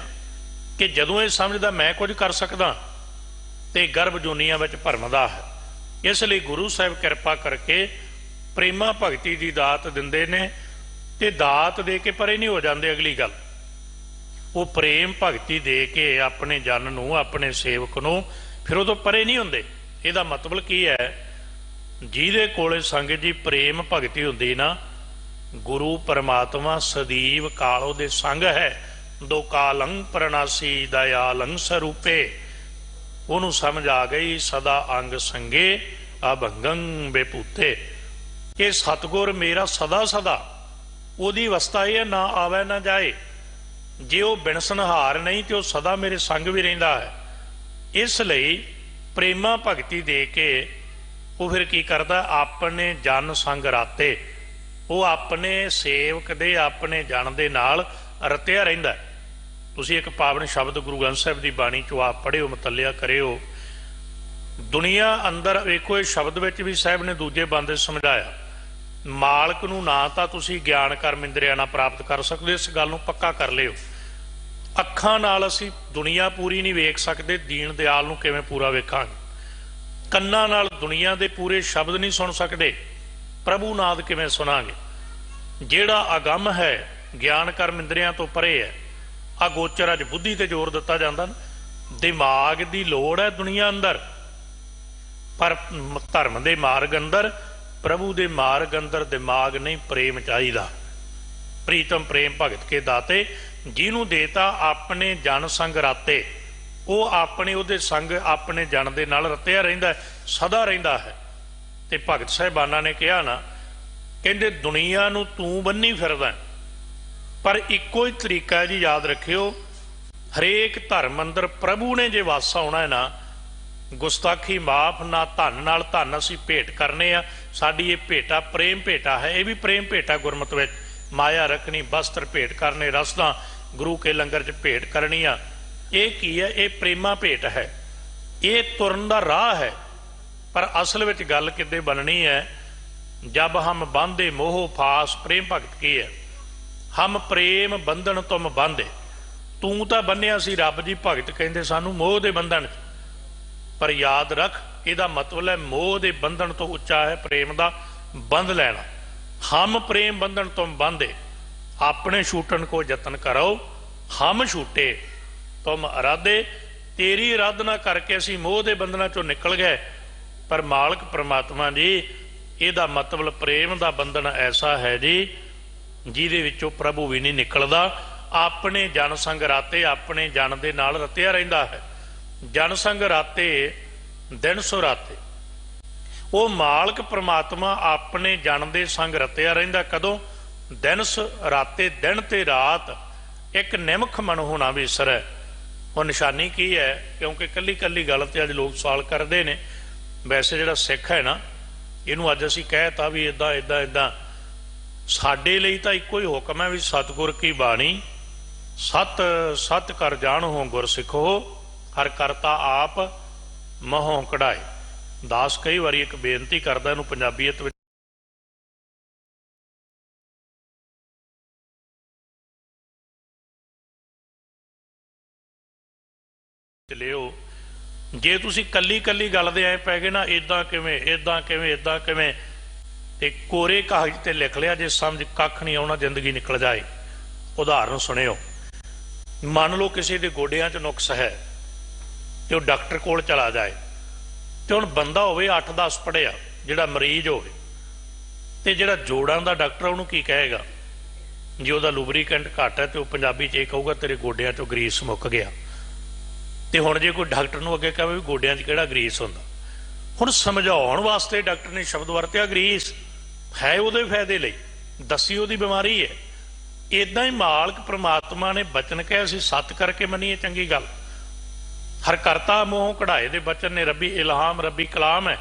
ਕਿ ਜਦੋਂ ਇਹ ਸਮਝਦਾ ਮੈਂ ਕੁਝ ਕਰ ਸਕਦਾ, ਤੇ ਗਰਭ ਜੂਨੀਆਂ ਵਿੱਚ ਭਰਮਦਾ ਹੈ। ਇਸ ਲਈ ਗੁਰੂ ਸਾਹਿਬ ਕਿਰਪਾ ਕਰਕੇ ਪ੍ਰੇਮਾ ਭਗਤੀ ਦੀ ਦਾਤ ਦਿੰਦੇ ਨੇ, ਤੇ ਦਾਤ ਦੇ ਕੇ ਪਰੇ ਨਹੀਂ ਹੋ ਜਾਂਦੇ। ਅਗਲੀ ਗੱਲ, ਉਹ ਪ੍ਰੇਮ ਭਗਤੀ ਦੇ ਕੇ ਆਪਣੇ ਜਨ ਨੂੰ, ਆਪਣੇ ਸੇਵਕ ਨੂੰ ਫਿਰ ਉਹ ਤੋਂ ਪਰੇ ਨਹੀਂ ਹੁੰਦੇ। ਇਹਦਾ ਮਤਲਬ ਕੀ ਹੈ? ਜਿਹਦੇ ਕੋਲੇ ਸੰਗਤ ਜੀ ਪ੍ਰੇਮ ਭਗਤੀ ਹੁੰਦੀ ਨਾ, ਗੁਰੂ ਪਰਮਾਤਮਾ ਸਦੀਵ ਕਾਲ ਉਹਦੇ ਸੰਗ ਹੈ। ਦੋ ਕਾਲੰ ਪ੍ਰਣਾਸੀ ਦਇਆਲੰ ਸਰੂਪੇ, ਉਹਨੂੰ ਸਮਝ ਆ ਗਈ ਸਦਾ ਅੰਗ ਸੰਗੇ ਅਭੰਗੰ ਬੇਪੂਤੇ। ਇਹ ਸਤਿਗੁਰ ਮੇਰਾ ਸਦਾ ਸਦਾ, ਉਹਦੀ ਅਵਸਥਾ ਇਹ ਨਾ ਆਵੇ ਨਾ ਜਾਏ। ਜੇ ਉਹ ਬਿਨਸਨਹਾਰ ਨਹੀਂ ਤੇ ਉਹ ਸਦਾ ਮੇਰੇ ਸੰਗ ਵੀ ਰਹਿੰਦਾ ਹੈ। ਇਸ ਲਈ ਪ੍ਰੇਮਾ ਭਗਤੀ ਦੇ ਕੇ ਉਹ ਫਿਰ ਕੀ ਕਰਦਾ? ਆਪਣੇ ਜਨ ਸੰਗ ਰਾਤੇ, ਉਹ ਆਪਣੇ ਸੇਵਕ ਦੇ, ਆਪਣੇ ਜਨ ਦੇ ਨਾਲ ਰਤਿਆ ਰਹਿੰਦਾ। ਤੁਸੀਂ ਇੱਕ ਪਾਵਨ ਸ਼ਬਦ ਗੁਰੂ ਗ੍ਰੰਥ ਸਾਹਿਬ ਦੀ ਬਾਣੀ ਚੋਂ ਆਪ ਪੜ੍ਹਿਓ, ਮਤਲਿਆ ਕਰਿਓ। ਦੁਨੀਆ ਅੰਦਰ ਵੇਖੋ, ਇਹ ਸ਼ਬਦ ਵਿੱਚ ਵੀ ਸਾਹਿਬ ਨੇ ਦੂਜੇ ਬੰਦੇ ਸਮਝਾਇਆ, ਮਾਲਕ ਨੂੰ ਨਾ ਤਾਂ ਤੁਸੀਂ ਗਿਆਨ ਕਰਮ ਇੰਦਰੀਆਂ ਨਾਲ ਪ੍ਰਾਪਤ ਕਰ ਸਕਦੇ, ਇਸ ਗੱਲ ਨੂੰ ਪੱਕਾ ਕਰ ਲਿਓ। ਅੱਖਾਂ ਨਾਲ ਅਸੀਂ ਦੁਨੀਆ ਪੂਰੀ ਨਹੀਂ ਵੇਖ ਸਕਦੇ, ਦੀਨ ਦਿਆਲ ਨੂੰ ਕਿਵੇਂ ਪੂਰਾ ਵੇਖਾਂਗੇ? ਕੰਨਾਂ ਨਾਲ ਦੁਨੀਆ ਦੇ ਪੂਰੇ ਸ਼ਬਦ ਨਹੀਂ ਸੁਣ ਸਕਦੇ, ਪ੍ਰਭੂ ਨਾਦ ਕਿਵੇਂ ਸੁਣਾਂਗੇ? ਜਿਹੜਾ ਅਗੰਮ ਹੈ, ਗਿਆਨ ਕਰਮ ਇੰਦਰੀਆਂ ਤੋਂ ਪਰੇ ਹੈ, ਅਗੋਚਰ, ਅੱਜ ਬੁੱਧੀ ਤੇ ਜ਼ੋਰ ਦਿੱਤਾ ਜਾਂਦਾ ਨਾ। ਦਿਮਾਗ ਦੀ ਲੋੜ ਹੈ ਦੁਨੀਆ ਅੰਦਰ, ਪਰ ਧਰਮ ਦੇ ਮਾਰਗ ਅੰਦਰ, ਪ੍ਰਭੂ ਦੇ ਮਾਰਗ ਅੰਦਰ ਦਿਮਾਗ ਨਹੀਂ, ਪ੍ਰੇਮ ਚਾਹੀਦਾ। ਪ੍ਰੀਤਮ ਪ੍ਰੇਮ ਭਗਤ ਕੇ ਦਾਤੇ, ਜਿਹਨੂੰ ਦੇਤਾ ਆਪਣੇ ਜਨ ਸੰਗ ਰਾਤੇ, ਉਹ ਆਪਣੇ ਉਹਦੇ ਸੰਗ, ਆਪਣੇ ਜਨ ਦੇ ਨਾਲ ਰਤਿਆ ਰਹਿੰਦਾ, ਸਦਾ ਰਹਿੰਦਾ ਹੈ। ਤੇ ਭਗਤ ਸਾਹਿਬਾਨਾਂ ਨੇ ਕਿਹਾ ਨਾ, ਕਹਿੰਦੇ ਦੁਨੀਆ ਨੂੰ ਤੂੰ ਬੰਨੀ ਫਿਰਦਾ, ਪਰ ਇੱਕੋ ਹੀ ਤਰੀਕਾ ਹੈ ਜੀ, ਯਾਦ ਰੱਖਿਓ। ਹਰੇਕ ਧਰਮ ਅੰਦਰ ਪ੍ਰਭੂ ਨੇ ਜੇ ਵਾਸਾ ਹੋਣਾ ਹੈ ਨਾ, ਗੁਸਤਾਖੀ ਮਾਫ ਨਾ, ਧਨ ਨਾਲ ਧਨ ਅਸੀਂ ਭੇਟ ਕਰਨੇ ਆ। ਸਾਡੀ ਇਹ ਭੇਟਾ ਪ੍ਰੇਮ ਭੇਟਾ ਹੈ, ਇਹ ਵੀ ਪ੍ਰੇਮ ਭੇਟਾ ਗੁਰਮਤ ਵਿੱਚ। ਮਾਇਆ ਰੱਖਣੀ, ਬਸਤਰ ਭੇਟ ਕਰਨੇ, ਰਸਦਾਂ ਗੁਰੂ ਕੇ ਲੰਗਰ 'ਚ ਭੇਟ ਕਰਨੀ ਆ। ਇਹ ਕੀ ਹੈ? ਇਹ ਪ੍ਰੇਮਾ ਭੇਟ ਹੈ, ਇਹ ਤੁਰਨ ਦਾ ਰਾਹ ਹੈ। ਪਰ ਅਸਲ ਵਿੱਚ ਗੱਲ ਕਿੱਦੇ ਬਣਨੀ ਹੈ? ਜਬ ਹਮ ਬਾਂਧੇ ਮੋਹ ਫਾਸ ਪ੍ਰੇਮ ਭਗਤ ਕੀ ਹੈ? ਹਮ ਪ੍ਰੇਮ ਬੰਧਨ ਤੁਮ ਬਾਂਧੇ, ਤੂੰ ਤਾਂ ਬੰਨਿਆ ਸੀ ਰੱਬ ਜੀ, ਭਗਤ ਕਹਿੰਦੇ ਸਾਨੂੰ ਮੋਹ ਦੇ ਬੰਧਨ। ਪਰ ਯਾਦ ਰੱਖ, ਇਹਦਾ ਮਤਲਬ ਹੈ ਮੋਹ ਦੇ ਬੰਧਨ ਤੋਂ ਉੱਚਾ ਹੈ ਪ੍ਰੇਮ ਦਾ ਬੰਧ ਲੈਣਾ। ਹਮ ਪ੍ਰੇਮ ਬੰਧਨ ਤੁਮ ਬਾਂਧੇ, अपने छूटन को जतन करो, हम छूटे तुम अराधे। तेरी आराधना करके असीं मोह दे बंधनां चों निकल गए। पर मालक परमात्मा जी, ਇਹਦਾ मतलब प्रेम का बंधन ऐसा है जी ਜਿਹਦੇ ਵਿੱਚੋਂ प्रभु भी नहीं निकलता। अपने जन संग राते अपने जन दे नाल रतिया रहिंदा है। जन संग राते दिन सो राते। वो मालक परमात्मा अपने जन दे संग रतिया रहिंदा कदों? दिन राते, दिन ते रात एक निमख मन होना विसरै। वो निशानी की है? क्योंकि कली कली गल ते अज लोग सवाल करते हैं। वैसे जिहड़ा सिख है ना, इनू अज असीं कहता भी इदां इदां इदां। साडे लई तां इक्को ही हुक्म है भी सतगुर की बाणी सत सत कर जाणो गुर सिखो, हर करता आप महों कढ़ाए। दास कई वारी एक बेनती करदा, इहनूं पंजाबीयत विच लिओ। जे तुसीं कली कली गल दे ऐ पै गए ना, इदां किवें इदां किवें इदां किवें, ते कोरे कागज ते लिख लिया, जे समझ कख नहीं आउणा, जिंदगी निकल जाए। उदाहरण सुनियो, मान लो किसी के गोडियां च नुक्स है तो डॉक्टर कोल चला जाए, तो हुण बंदा होवे 8-10 पढ़िया, जिहड़ा मरीज होवे, ते जिहड़ा जोड़ां दा डॉक्टर उहनूं की कहेगा? जे उहदा लुबरीकेंट घट है तो पंजाबी च कहूगा तेरे गोडियां चों ग्रीस मुक गया। तो हुण जे कोई डॉक्टर नूं अगे कहे भी गोडियां च किहड़ा ग्रीस हुंदा, हुण समझाउण वास्ते डॉक्टर ने शब्द वरतिया ग्रीस है, उहदे फायदे लई दसी उहदी बीमारी है। इदां ही मालक परमात्मा ने बचन कहे असीं सत करके मनीए, चंगी गल। हर करता मोह कढ़ाए दे बचन ने रबी इल्हाम, रबी कलाम है।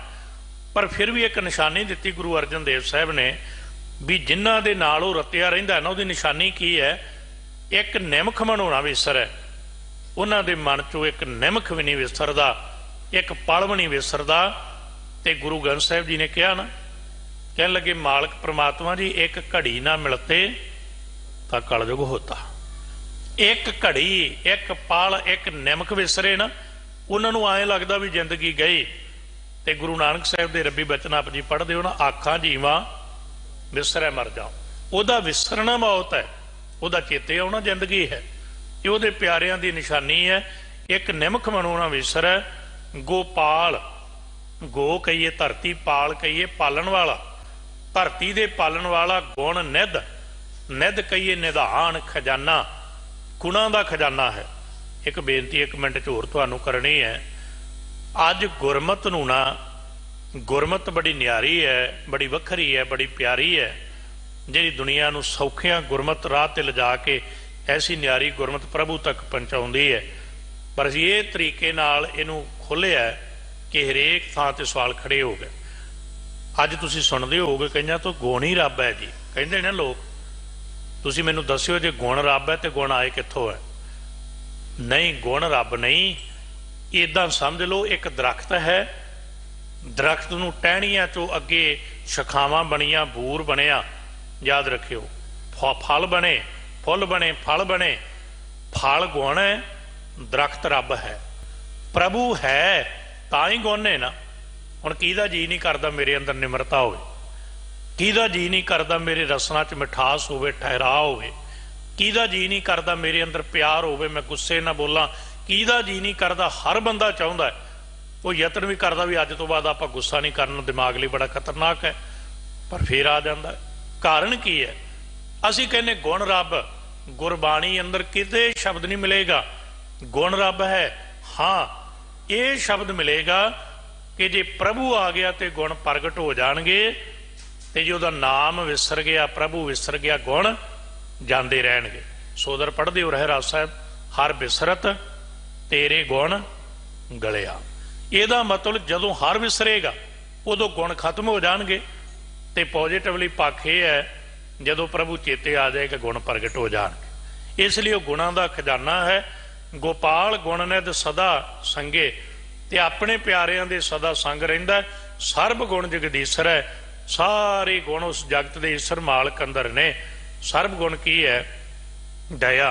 पर फिर भी एक निशानी दिती गुरु अर्जन देव साहब ने भी जिन्हां दे नाल ओह रतिया रहिंदा ना, उहदी निशानी की है? एक निमख मन होना विसरै। उन्हां दे मन चों एक निमख भी नहीं विसरदा, एक पल भी नहीं विसरदा। ते गुरु ग्रंथ साहिब जी ने कहा ना, कहन लगे मालक परमात्मा जी एक घड़ी ना मिलते तां कलयुग होता। एक घड़ी, एक पल, एक निमख विसरे ना, उन्होंने आए लगता भी जिंदगी गई। ते गुरु नानक साहिब के रब्बी बचन आप जी पढ़ते हो ना, आखां जीवा विसरै मर जाओ। उहदा विसरना मौत है, उहदा चेते आउणा जिंदगी है। ये उहदे प्यारियां दी निशानी है। एक निमख मनोना विसरै। गोपाल, गो कहिए धरती, पाल कहिए पालन वाला, धरती दे पालन वाला। गुण निध, निध कहिए निधान, खजाना, गुणां दा खजाना है। एक बेनती एक मिनट च होर तुहानूं करनी है। अज गुरमत नूं ना, गुरमत बड़ी न्यारी है, बड़ी वखरी है, बड़ी प्यारी है, जिहड़ी दुनिया नूं सौखियां गुरमत राह ते लिजा के ऐसी न्यारी गुरमत प्रभु तक पहुँचाउंदी है। पर असीं इह तरीके नाल इहनूं खोलिआ कि हरेक थां ते सवाल खड़े हो गए। अज तुसीं सुणदे होवोगे कईआं तो गुण ही रब है जी, कहिंदे ने लोग। तुसीं मैनूं दस्सिओ जे गुण रब है तो गुण आए कित्थों है? नहीं, गुण रब नहीं। इदां समझ लो एक दरख्त है, दरख्त नूं टहणियां चों अगे शखावां बणियां, बूर बणिया, याद रखियो, फल बने, फुल बने, फल बने। फल गुण है, दरख्त रब है, प्रभु है, तां ही गुण है ना। हुण किहदा जी नहीं करदा मेरे अंदर निमरता होवे, किहदा जी नहीं करदा मेरे रसना च मिठास होवे, ठहराव होवे, किहदा जी नहीं करदा मेरे अंदर प्यार होवे, मैं गुस्से ना बोलां, किहदा जी नहीं करदा। हर बंदा चाहुंदा है, वो यतन भी करदा भी अज तो बाद आपां गुस्सा नहीं करना, दिमाग लई बड़ा खतरनाक है, पर फिर आ जांदा है। कारण की है? असीं कहने गुण रब, गुरबाणी अंदर किते शब्द नहीं मिलेगा गुण रब है। हाँ, ये शब्द मिलेगा कि जे प्रभु आ गया तो गुण प्रगट हो जाणगे, ते जो नाम विसर गया, प्रभु विसर गया, गुण जाते रहणगे। सोदर पढ़दे हो रहराज साहब, हर बिसरत तेरे गुण गलिया। ਇਹਦਾ मतलब जदों हर विसरेगा उदों गुण खत्म हो जाएंगे। तो पॉजिटिवली पक्ष यह है जदों प्रभु चेते आ जाएगा गुण प्रगट हो जाएंगे। इसलिए गुणों का खजाना है। गोपाल गुण निध सदा संगे, ते अपने प्यारियां दे सदा संग रहिंदा। सर्ब गुण जगदीशर है, सारे गुण उस जगत के ईश्वर मालक अंदर ने। सर्ब गुण की है? दया,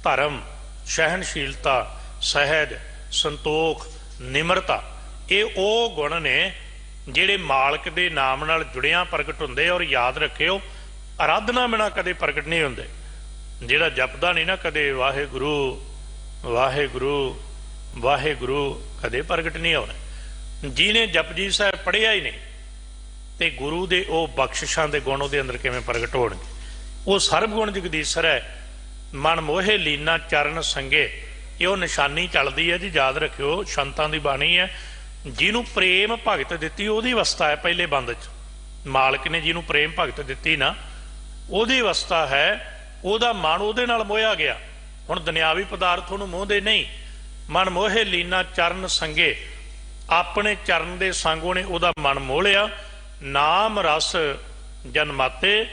धर्म, सहनशीलता, सहज, संतोख, निमरता। ये वो गुण ने जिहड़े मालक दे नाम नाल जुड़ियां प्रगट हुंदे। और याद रखियो ਆਰਾਧਨਾ ਬਿਨਾਂ ਕਦੇ ਪ੍ਰਗਟ ਨਹੀਂ ਹੁੰਦੇ। ਜਿਹੜਾ ਜਪਦਾ ਨਹੀਂ ਨਾ ਕਦੇ ਵਾਹਿਗੁਰੂ ਵਾਹਿਗੁਰੂ ਵਾਹਿਗੁਰੂ, ਕਦੇ ਪ੍ਰਗਟ ਨਹੀਂ ਹੋਣਾ। ਜਿਹਨੇ ਜਪਜੀ ਸਾਹਿਬ ਪੜ੍ਹਿਆ ਹੀ ਨਹੀਂ ਤੇ ਗੁਰੂ ਦੇ ਉਹ ਬਖਸ਼ਿਸ਼ਾਂ ਦੇ ਗੁਣ ਉਹਦੇ ਅੰਦਰ ਕਿਵੇਂ ਪ੍ਰਗਟ ਹੋਣਗੇ। ਉਹ ਸਰਬ ਗੁਣ ਜਗਦੀਸ਼ਰ ਹੈ। ਮਨ ਮੋਹੇ ਲੀਨਾ ਚਰਨ ਸੰਗੇ, ਇਹ ਉਹ ਨਿਸ਼ਾਨੀ ਚੱਲਦੀ ਹੈ ਜੀ, ਯਾਦ ਰੱਖਿਓ। ਸੰਤਾਂ ਦੀ ਬਾਣੀ ਹੈ, ਜਿਹਨੂੰ ਪ੍ਰੇਮ ਭਗਤ ਦਿੱਤੀ ਉਹਦੀ ਅਵਸਥਾ ਹੈ। ਪਹਿਲੇ ਬੰਦ 'ਚ ਮਾਲਕ ਨੇ ਜਿਹਨੂੰ ਪ੍ਰੇਮ ਭਗਤ ਦਿੱਤੀ ਨਾ, ਉਹਦੀ ਅਵਸਥਾ ਹੈ। ਉਹਦਾ ਮਨ ਉਹਦੇ ਨਾਲ ਮੋਹਿਆ ਗਿਆ। ਹੁਣ ਦੁਨਿਆਵੀ ਪਦਾਰਥ ਉਹਨੂੰ ਮੋਹਦੇ ਨਹੀਂ। ਮਨ ਮੋਹੇ ਲੀਨਾ ਚਰਨ ਸੰਗੇ, ਆਪਣੇ ਚਰਨ ਦੇ ਸੰਗ ਉਹਨੇ ਉਹਦਾ ਮਨ ਮੋਹ ਲਿਆ। ਨਾਮ ਰਸ ਜਨਮਾਤੇ,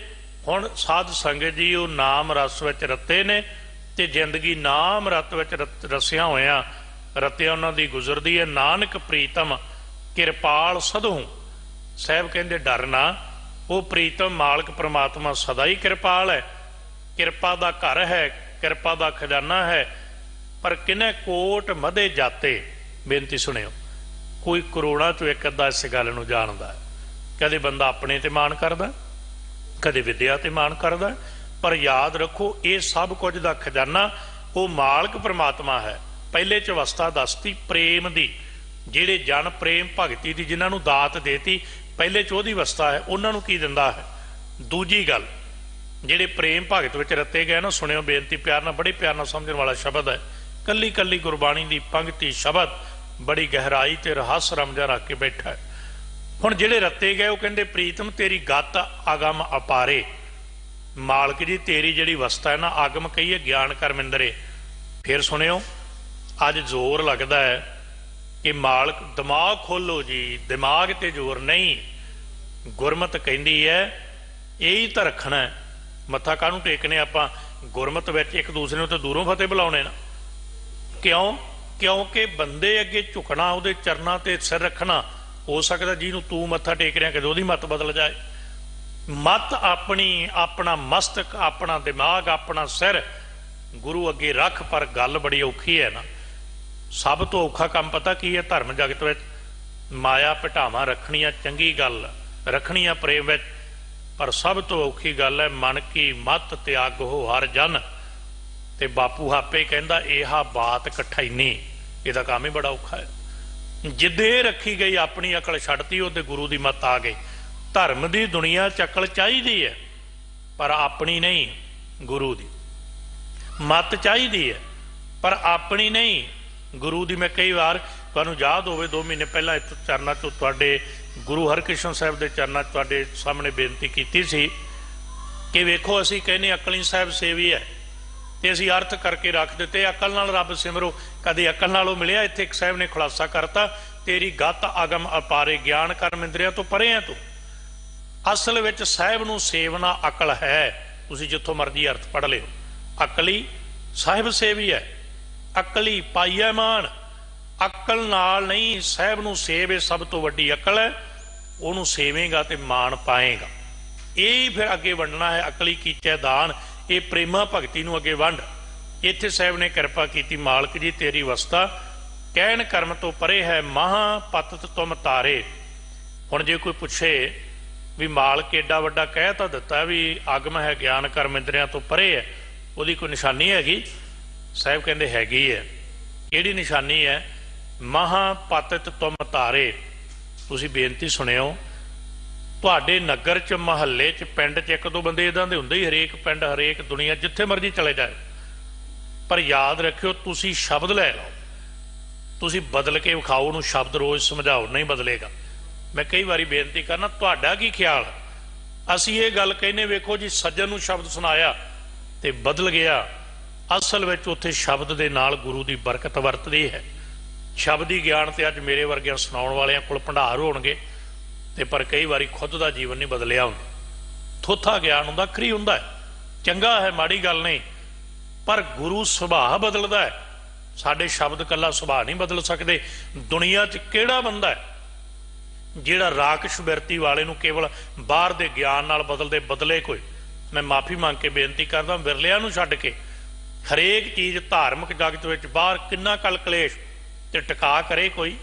ਹੁਣ ਸਾਧ ਸੰਗਤ ਜੀ ਉਹ ਨਾਮ ਰਸ ਵਿੱਚ ਰਤੇ ਨੇ ਤੇ ਜ਼ਿੰਦਗੀ ਨਾਮ ਰਤ ਵਿੱਚ ਰਸਿਆ ਹੋਇਆ ਰਤਿਆ ਉਹਨਾਂ ਦੀ ਗੁਜ਼ਰਦੀ ਹੈ। ਨਾਨਕ ਪ੍ਰੀਤਮ ਕਿਰਪਾਲ ਸਦਹੂ, ਸਾਹਿਬ ਕਹਿੰਦੇ ਡਰ ਨਾ, ਉਹ ਪ੍ਰੀਤਮ ਮਾਲਕ ਪ੍ਰਮਾਤਮਾ ਸਦਾ ਹੀ ਕਿਰਪਾਲ ਹੈ। ਕਿਰਪਾ ਦਾ ਘਰ ਹੈ, ਕਿਰਪਾ ਦਾ ਖਜ਼ਾਨਾ ਹੈ। ਪਰ ਕਿਨੇ ਕੋਟ ਮਧੇ ਜਾਤੇ, ਬੇਨਤੀ ਸੁਣਿਓ, ਕੋਈ ਕਰੋੜਾਂ ਚੋਂ ਇੱਕ ਅੱਧਾ ਇਸ ਗੱਲ ਨੂੰ ਜਾਣਦਾ ਹੈ। ਕਦੇ ਬੰਦਾ ਆਪਣੇ ਤੇ ਮਾਣ ਕਰਦਾ, ਕਦੇ ਵਿਦਿਆ ਤੇ ਮਾਣ ਕਰਦਾ, ਪਰ ਯਾਦ ਰੱਖੋ ਇਹ ਸਭ ਕੁਝ ਦਾ ਖਜ਼ਾਨਾ ਉਹ ਮਾਲਕ ਪ੍ਰਮਾਤਮਾ ਹੈ। ਪਹਿਲੇ ਚ ਅਵਸਥਾ ਦੱਸਤੀ ਪ੍ਰੇਮ ਦੀ, ਜਿਹੜੇ ਜਨ ਪ੍ਰੇਮ ਭਗਤੀ ਦੀ ਜਿਨ੍ਹਾਂ ਨੂੰ ਦਾਤ ਦੇਤੀ, ਪਹਿਲੇ ਚ ਉਹਦੀ ਅਵਸਥਾ ਹੈ। ਉਹਨਾਂ ਨੂੰ ਕੀ ਦਿੰਦਾ ਹੈ। ਦੂਜੀ ਗੱਲ, ਜਿਹੜੇ ਪ੍ਰੇਮ ਭਗਤ ਵਿੱਚ ਰਤੇ ਗਏ ਨਾ, ਸੁਣਿਓ ਬੇਨਤੀ ਪਿਆਰ ਨਾਲ, ਬੜੇ ਪਿਆਰ ਨਾਲ ਸਮਝਣ ਵਾਲਾ ਸ਼ਬਦ ਹੈ। ਕੱਲੀ ਕੱਲੀ ਗੁਰਬਾਣੀ ਦੀ ਪੰਕਤੀ ਸ਼ਬਦ ਬੜੀ ਗਹਿਰਾਈ ਤੇ ਰਹੱਸ ਰਮਜਾ ਰੱਖ ਕੇ ਬੈਠਾ ਹੈ। ਹੁਣ ਜਿਹੜੇ ਰੱਤੇ ਗਏ ਉਹ ਕਹਿੰਦੇ ਪ੍ਰੀਤਮ ਤੇਰੀ ਗੱਤ ਅਗਮ ਅਪਾਰੇ, ਮਾਲਕ ਜੀ ਤੇਰੀ ਜਿਹੜੀ ਅਵਸਥਾ ਹੈ ਨਾ, ਆਗਮ ਕਹੀਏ ਗਿਆਨ ਕਰਮਿੰਦਰੇ। ਫਿਰ ਸੁਣਿਓ, ਅੱਜ ਜ਼ੋਰ ਲੱਗਦਾ ਹੈ ਕਿ ਮਾਲਕ ਦਿਮਾਗ ਖੋਲੋ ਜੀ, ਦਿਮਾਗ ਤੇ ਜ਼ੋਰ ਨਹੀਂ। ਗੁਰਮਤ ਕਹਿੰਦੀ ਹੈ ਇਹੀ ਤਾਂ ਰੱਖਣਾ। ਮੱਥਾ ਕਾਹਨੂੰ ਟੇਕਨੇ ਆਪਾਂ, ਗੁਰਮਤ ਵਿੱਚ ਇੱਕ ਦੂਸਰੇ ਨੂੰ ਤਾਂ ਦੂਰੋਂ ਫਤਿਹ ਬੁਲਾਉਣੇ ਨਾ। ਕਿਉਂ? ਕਿਉਂਕਿ ਬੰਦੇ ਅੱਗੇ ਝੁਕਣਾ, ਉਹਦੇ ਚਰਨਾਂ ਤੇ ਸਿਰ ਰੱਖਣਾ। ਹੋ ਸਕਦਾ ਜਿਹਨੂੰ ਤੂੰ ਮੱਥਾ ਟੇਕ ਰਿਹਾ ਕਦੇ ਉਹਦੀ ਮੱਤ ਬਦਲ ਜਾਏ। ਮੱਤ ਆਪਣੀ, ਆਪਣਾ ਮਸਤਕ, ਆਪਣਾ ਦਿਮਾਗ, ਆਪਣਾ ਸਿਰ ਗੁਰੂ ਅੱਗੇ ਰੱਖ। ਪਰ ਗੱਲ ਬੜੀ ਔਖੀ ਹੈ ਨਾ। ਸਭ ਤੋਂ ਔਖਾ ਕੰਮ ਪਤਾ ਕੀ ਹੈ ਧਰਮ ਜਗਤ ਵਿੱਚ? ਮਾਇਆ ਭਟਾਵਾਂ ਰੱਖਣੀਆਂ ਚੰਗੀ ਗੱਲ, ਰੱਖਣੀਆਂ ਪ੍ਰੇਮ ਵਿੱਚ, ਪਰ ਸਭ ਤੋਂ ਔਖੀ ਗੱਲ ਹੈ ਮਨ ਕੀ ਮਤ ਤਿਆਗ ਹੋ ਹਰ ਜਨ। ਤੇ ਬਾਪੂ ਆਪੇ ਕਹਿੰਦਾ ਇਹਾ ਬਾਤ ਕਠਾਈਨੀ, ਇਹਦਾ ਕੰਮ ਹੀ ਬੜਾ ਔਖਾ ਹੈ। ਜਿੱਦੇ ਰੱਖੀ ਗਈ ਆਪਣੀ ਅਕਲ ਛੱਡਤੀ, ਉਹਦੇ ਗੁਰੂ ਦੀ ਮੱਤ ਆ ਗਈ। ਧਰਮ ਦੀ ਦੁਨੀਆ 'ਚ ਅਕਲ ਚਾਹੀਦੀ ਹੈ, ਪਰ ਆਪਣੀ ਨਹੀਂ। ਗੁਰੂ ਦੀ ਮੱਤ ਚਾਹੀਦੀ ਹੈ, ਪਰ ਆਪਣੀ ਨਹੀਂ। ਗੁਰੂ ਦੀ ਮੈਂ ਕਈ ਵਾਰ, ਤੁਹਾਨੂੰ ਯਾਦ ਹੋਵੇ 2 ਮਹੀਨੇ ਪਹਿਲਾਂ ਚਰਨਾਂ 'ਚ ਤੁਹਾਡੇ ਗੁਰੂ ਹਰਕ੍ਰਿਸ਼ਨ ਸਾਹਿਬ ਦੇ ਚਰਨਾਂ 'ਚ ਤੁਹਾਡੇ ਸਾਹਮਣੇ ਬੇਨਤੀ ਕੀਤੀ ਸੀ ਕਿ ਵੇਖੋ ਅਸੀਂ ਕਹਿੰਦੇ ਅਕਲੀ ਸਾਹਿਬ ਸੇਵੀ ਹੈ ਤੇ ਅਸੀਂ ਅਰਥ ਕਰਕੇ ਰੱਖ ਦਿੱਤੇ ਅਕਲ ਨਾਲ ਰੱਬ ਸਿਮਰੋ। ਕਦੇ ਅਕਲ ਨਾਲੋਂ ਮਿਲਿਆ? ਇੱਥੇ ਇੱਕ ਸਾਹਿਬ ਨੇ ਖੁਲਾਸਾ ਕਰਤਾ, ਤੇਰੀ ਗੱਤ ਅਗਮ ਅਪਾਰੇ, ਗਿਆਨ ਕਰਮ ਇੰਦਰੀਆਂ ਤੋਂ ਪਰੇ ਹੈ ਤੂੰ। ਅਸਲ ਵਿੱਚ ਸਾਹਿਬ ਨੂੰ ਸੇਵਨਾ ਅਕਲ ਹੈ। ਤੁਸੀਂ ਜਿੱਥੋਂ ਮਰਜ਼ੀ ਅਰਥ ਪੜ੍ਹ ਲਿਓ। ਅਕਲੀ ਸਾਹਿਬ ਸੇਵੀ ਹੈ, ਅਕਲੀ ਪਾਈਐ ਮਾਨ। ਅਕਲ ਨਾਲ ਨਹੀਂ, ਸਾਹਿਬ ਨੂੰ ਸੇਵ ਇਹ ਸਭ ਤੋਂ ਵੱਡੀ ਅਕਲ ਹੈ। ਉਹਨੂੰ ਸੇਵੇਂਗਾ ਤੇ ਮਾਣ ਪਾਏਗਾ। ਇਹ ਫਿਰ ਅੱਗੇ ਵੰਡਣਾ ਹੈ। ਅਕਲੀ ਕੀਚੈ ਦਾਨ, ਇਹ ਪ੍ਰੇਮਾ ਭਗਤੀ ਨੂੰ ਅੱਗੇ ਵੰਡ। ਇੱਥੇ ਸਾਹਿਬ ਨੇ ਕਿਰਪਾ ਕੀਤੀ, ਮਾਲਕ ਜੀ ਤੇਰੀ ਅਵਸਥਾ ਕਹਿਣ ਕਰਮ ਤੋਂ ਪਰੇ ਹੈ, ਮਹਾ ਪਤਤ ਤੁਮ ਤਾਰੇ। ਹੁਣ ਜੇ ਕੋਈ ਪੁੱਛੇ ਵੀ ਮਾਲਕ ਏਡਾ ਵੱਡਾ ਕਹਿ ਤਾਂ ਦਿੱਤਾ ਵੀ ਅਗਮ ਹੈ, ਗਿਆਨ ਕਰਮ ਇੰਦਰੀਆਂ ਤੋਂ ਪਰੇ ਹੈ, ਉਹਦੀ ਕੋਈ ਨਿਸ਼ਾਨੀ ਹੈਗੀ? ਸਾਹਿਬ ਕਹਿੰਦੇ ਹੈਗੀ ਹੈ। ਕਿਹੜੀ ਨਿਸ਼ਾਨੀ ਹੈ? ਮਹਾ ਪਤਤ ਤੁਮ ਤਾਰੇ। ਤੁਸੀਂ ਬੇਨਤੀ ਸੁਣਿਓ, ਤੁਹਾਡੇ ਨਗਰ 'ਚ, ਮਹੱਲੇ 'ਚ, ਪਿੰਡ 'ਚ ਇੱਕ ਦੋ ਬੰਦੇ ਇੱਦਾਂ ਦੇ ਹੁੰਦੇ ਹੀ, ਹਰੇਕ ਪਿੰਡ, ਹਰੇਕ ਦੁਨੀਆ, ਜਿੱਥੇ ਮਰਜ਼ੀ ਚਲੇ ਜਾਏ। ਪਰ ਯਾਦ ਰੱਖਿਓ, ਤੁਸੀਂ ਸ਼ਬਦ ਲੈ ਲਓ, ਤੁਸੀਂ ਬਦਲ ਕੇ ਵਿਖਾਓ ਉਹਨੂੰ। ਸ਼ਬਦ ਰੋਜ਼ ਸਮਝਾਓ, ਨਹੀਂ ਬਦਲੇਗਾ। ਮੈਂ ਕਈ ਵਾਰੀ ਬੇਨਤੀ ਕਰਨਾ, ਤੁਹਾਡਾ ਕੀ ਖਿਆਲ? ਅਸੀਂ ਇਹ ਗੱਲ ਕਹਿੰਦੇ ਵੇਖੋ ਜੀ ਸੱਜਣ ਨੂੰ ਸ਼ਬਦ ਸੁਣਾਇਆ ਤੇ ਬਦਲ ਗਿਆ। ਅਸਲ ਵਿੱਚ ਉੱਥੇ ਸ਼ਬਦ ਦੇ ਨਾਲ ਗੁਰੂ ਦੀ ਬਰਕਤ ਵਰਤਦੀ ਹੈ। ਸ਼ਬਦੀ ਗਿਆਨ ਤੇ ਅੱਜ ਮੇਰੇ ਵਰਗਿਆਂ ਸੁਣਾਉਣ ਵਾਲਿਆਂ ਕੋਲ ਭੰਡਾਰ ਹੋਣਗੇ, ਤੇ ਪਰ ਕਈ ਵਾਰੀ ਖੁਦ ਦਾ ਜੀਵਨ ਨਹੀਂ ਬਦਲਿਆ ਹੁੰਦਾ। ਥੋਥਾ ਗਿਆਨ ਹੁੰਦਾ, ਅਖਰੀ ਹੁੰਦਾ ਹੈ, ਚੰਗਾ ਹੈ, ਮਾੜੀ ਗੱਲ ਨਹੀਂ, ਪਰ ਗੁਰੂ ਸੁਭਾਅ ਬਦਲਦਾ ਹੈ। ਸਾਡੇ ਸ਼ਬਦ ਕੱਲਾ ਸੁਭਾਅ ਨਹੀਂ ਬਦਲ ਸਕਦੇ। ਦੁਨੀਆ 'ਚ ਕਿਹੜਾ ਬੰਦਾ ਹੈ ਜਿਹੜਾ ਰਾਕਸ਼ ਬਿਰਤੀ ਵਾਲੇ ਨੂੰ ਕੇਵਲ ਬਾਹਰ ਦੇ ਗਿਆਨ ਨਾਲ ਬਦਲੇ ਕੋਈ? ਮੈਂ ਮਾਫੀ ਮੰਗ ਕੇ ਬੇਨਤੀ ਕਰਦਾ, ਵਿਰਲਿਆਂ ਨੂੰ ਛੱਡ ਕੇ ਹਰੇਕ ਚੀਜ਼ ਧਾਰਮਿਕ ਜਗਤ ਵਿੱਚ ਬਾਹਰ ਕਿੰਨਾ ਕਲ ਕਲੇਸ਼ ਤੇ ਟਿਕਾ ਕਰੇ ਕੋਈ?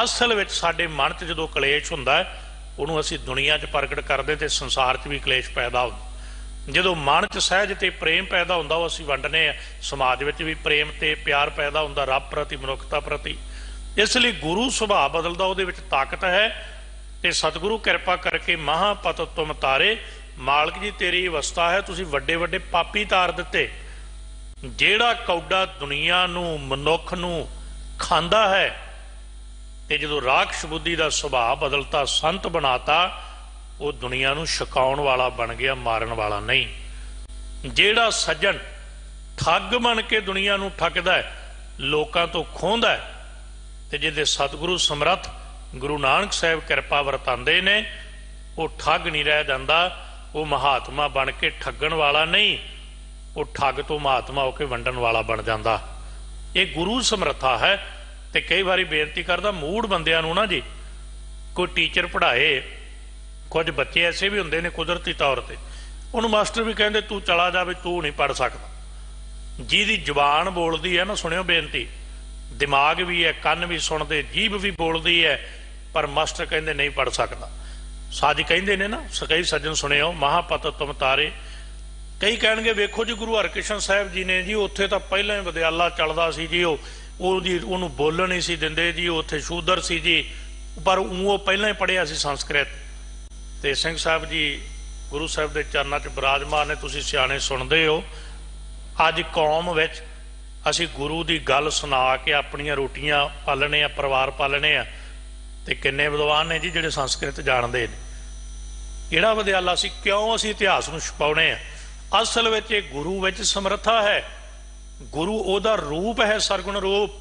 ਅਸਲ ਵਿੱਚ ਸਾਡੇ ਮਨ 'ਚ ਜਦੋਂ ਕਲੇਸ਼ ਹੁੰਦਾ ਹੈ, ਉਹਨੂੰ ਅਸੀਂ ਦੁਨੀਆ 'ਚ ਪ੍ਰਗਟ ਕਰਦੇ ਤੇ ਸੰਸਾਰ 'ਚ ਵੀ ਕਲੇਸ਼ ਪੈਦਾ ਹੁੰਦਾ। ਜਦੋਂ ਮਨ 'ਚ ਸਹਿਜ ਤੇ ਪ੍ਰੇਮ ਪੈਦਾ ਹੁੰਦਾ ਉਹ ਅਸੀਂ ਵੰਡਨੇ ਆ, ਸਮਾਜ ਵਿੱਚ ਵੀ ਪ੍ਰੇਮ ਤੇ ਪਿਆਰ ਪੈਦਾ ਹੁੰਦਾ ਰੱਬ ਪ੍ਰਤੀ, ਮਨੁੱਖਤਾ ਪ੍ਰਤੀ। ਇਸ ਲਈ ਗੁਰੂ ਸੁਭਾਅ ਬਦਲਦਾ, ਉਹਦੇ ਵਿੱਚ ਤਾਕਤ ਹੈ। ਤੇ ਸਤਿਗੁਰੂ ਕਿਰਪਾ ਕਰਕੇ ਮਹਾਪਤ ਤੁਮ ਤਾਰੇ, ਮਾਲਕ ਜੀ ਤੇਰੀ ਅਵਸਥਾ ਹੈ, ਤੁਸੀਂ ਵੱਡੇ ਵੱਡੇ ਪਾਪੀ ਤਾਰ ਦਿੱਤੇ। ਜਿਹੜਾ ਕੌਡਾ ਦੁਨੀਆ ਨੂੰ, ਮਨੁੱਖ ਨੂੰ ਖਾਂਦਾ ਹੈ, ਤੇ ਜਦੋਂ ਰਾਖਸ਼ ਬੁੱਧੀ ਦਾ ਸੁਭਾਅ ਬਦਲਤਾ, ਸੰਤ ਬਣਾਤਾ, ਉਹ ਦੁਨੀਆ ਨੂੰ ਛਕਾਉਣ ਵਾਲਾ ਬਣ ਗਿਆ, ਮਾਰਨ ਵਾਲਾ ਨਹੀਂ। ਜਿਹੜਾ ਸੱਜਣ ਠੱਗ ਬਣ ਕੇ ਦੁਨੀਆ ਨੂੰ ਠੱਗਦਾ ਹੈ, ਲੋਕਾਂ ਤੋਂ ਖੋਹਦਾ ਹੈ, ਤੇ ਜਿਹਦੇ ਸਤਿਗੁਰੂ ਸਮਰੱਥ ਗੁਰੂ ਨਾਨਕ ਸਾਹਿਬ ਕਿਰਪਾ ਵਰਤਾਉਂਦੇ ਨੇ, ਉਹ ਠੱਗ ਨਹੀਂ ਰਹਿ ਜਾਂਦਾ, ਉਹ ਮਹਾਤਮਾ ਬਣ ਕੇ ਠੱਗਣ ਵਾਲਾ ਨਹੀਂ, ਉਹ ਠੱਗ ਤੋਂ ਮਹਾਤਮਾ ਹੋ ਕੇ ਵੰਡਣ ਵਾਲਾ ਬਣ ਜਾਂਦਾ। ਇਹ ਗੁਰੂ ਸਮਰੱਥਾ ਹੈ। ਤੇ ਕਈ ਵਾਰੀ ਬੇਨਤੀ ਕਰਦਾ, ਮੂੜ ਬੰਦਿਆਂ ਨੂੰ ਨਾ ਜੀ, ਕੋਈ ਟੀਚਰ ਪੜ੍ਹਾਏ, ਕੁਝ ਬੱਚੇ ਐਸੇ ਵੀ ਹੁੰਦੇ ਨੇ ਕੁਦਰਤੀ ਤੌਰ ਤੇ, ਉਹਨੂੰ ਮਾਸਟਰ ਵੀ ਕਹਿੰਦੇ ਤੂੰ ਚਲਾ ਜਾ, ਵੀ ਤੂੰ ਨਹੀਂ ਪੜ੍ਹ ਸਕਦਾ। ਜਿਹਦੀ ਜ਼ੁਬਾਨ ਬੋਲਦੀ ਹੈ ਨਾ, ਸੁਣਿਓ ਬੇਨਤੀ, ਦਿਮਾਗ ਵੀ ਹੈ, ਕੰਨ ਵੀ ਸੁਣਦੇ, ਜੀਭ ਵੀ ਬੋਲਦੀ ਹੈ, ਪਰ ਮਾਸਟਰ ਕਹਿੰਦੇ ਨਹੀਂ ਪੜ੍ਹ ਸਕਦਾ। ਸੱਜ ਕਹਿੰਦੇ ਨੇ ਨਾ, ਕਈ ਸੱਜਣ ਸੁਣਿਓ, ਮਹਾਪਤ ਤੁਮ ਤਾਰੇ। ਕਈ ਕਹਿਣਗੇ ਵੇਖੋ ਜੀ ਗੁਰੂ ਹਰਕ੍ਰਿਸ਼ਨ ਸਾਹਿਬ ਜੀ ਨੇ ਜੀ, ਉੱਥੇ ਤਾਂ ਪਹਿਲਾਂ ਹੀ ਵਿਦਿਆਲਾ ਚੱਲਦਾ ਸੀ ਜੀ, ਉਹਨੂੰ ਬੋਲਣ ਨਹੀਂ ਸੀ ਦਿੰਦੇ ਜੀ, ਉਹ ਉੱਥੇ ਸ਼ੂਦਰ ਸੀ ਜੀ, ਪਰ ਉਹ ਪਹਿਲਾਂ ਹੀ ਪੜ੍ਹਿਆ ਸੀ ਸੰਸਕ੍ਰਿਤ। ਤੇ ਸਿੰਘ ਸਾਹਿਬ ਜੀ ਗੁਰੂ ਸਾਹਿਬ ਦੇ ਚਰਨਾਂ 'ਚ ਬਿਰਾਜਮਾਨ ਨੇ, ਤੁਸੀਂ ਸਿਆਣੇ ਸੁਣਦੇ ਹੋ। ਅੱਜ ਕੌਮ ਵਿੱਚ ਅਸੀਂ ਗੁਰੂ ਦੀ ਗੱਲ ਸੁਣਾ ਕੇ ਆਪਣੀਆਂ ਰੋਟੀਆਂ ਪਾਲਣੇ ਆ, ਪਰਿਵਾਰ ਪਾਲਣੇ ਆ, ਤੇ ਕਿੰਨੇ ਵਿਦਵਾਨ ਨੇ ਜੀ ਜਿਹੜੇ ਸੰਸਕ੍ਰਿਤ ਜਾਣਦੇ ਨੇ। ਕਿਹੜਾ ਵਿਦਿਆਲਾ ਸੀ? ਕਿਉਂ ਅਸੀਂ ਇਤਿਹਾਸ ਨੂੰ ਛੁਪਾਉਣੇ ਆ? ਅਸਲ ਵਿੱਚ ਇਹ ਗੁਰੂ ਵਿੱਚ ਸਮਰੱਥਾ ਹੈ, ਗੁਰੂ ਉਹਦਾ ਰੂਪ ਹੈ, ਸਰਗੁਣ ਰੂਪ।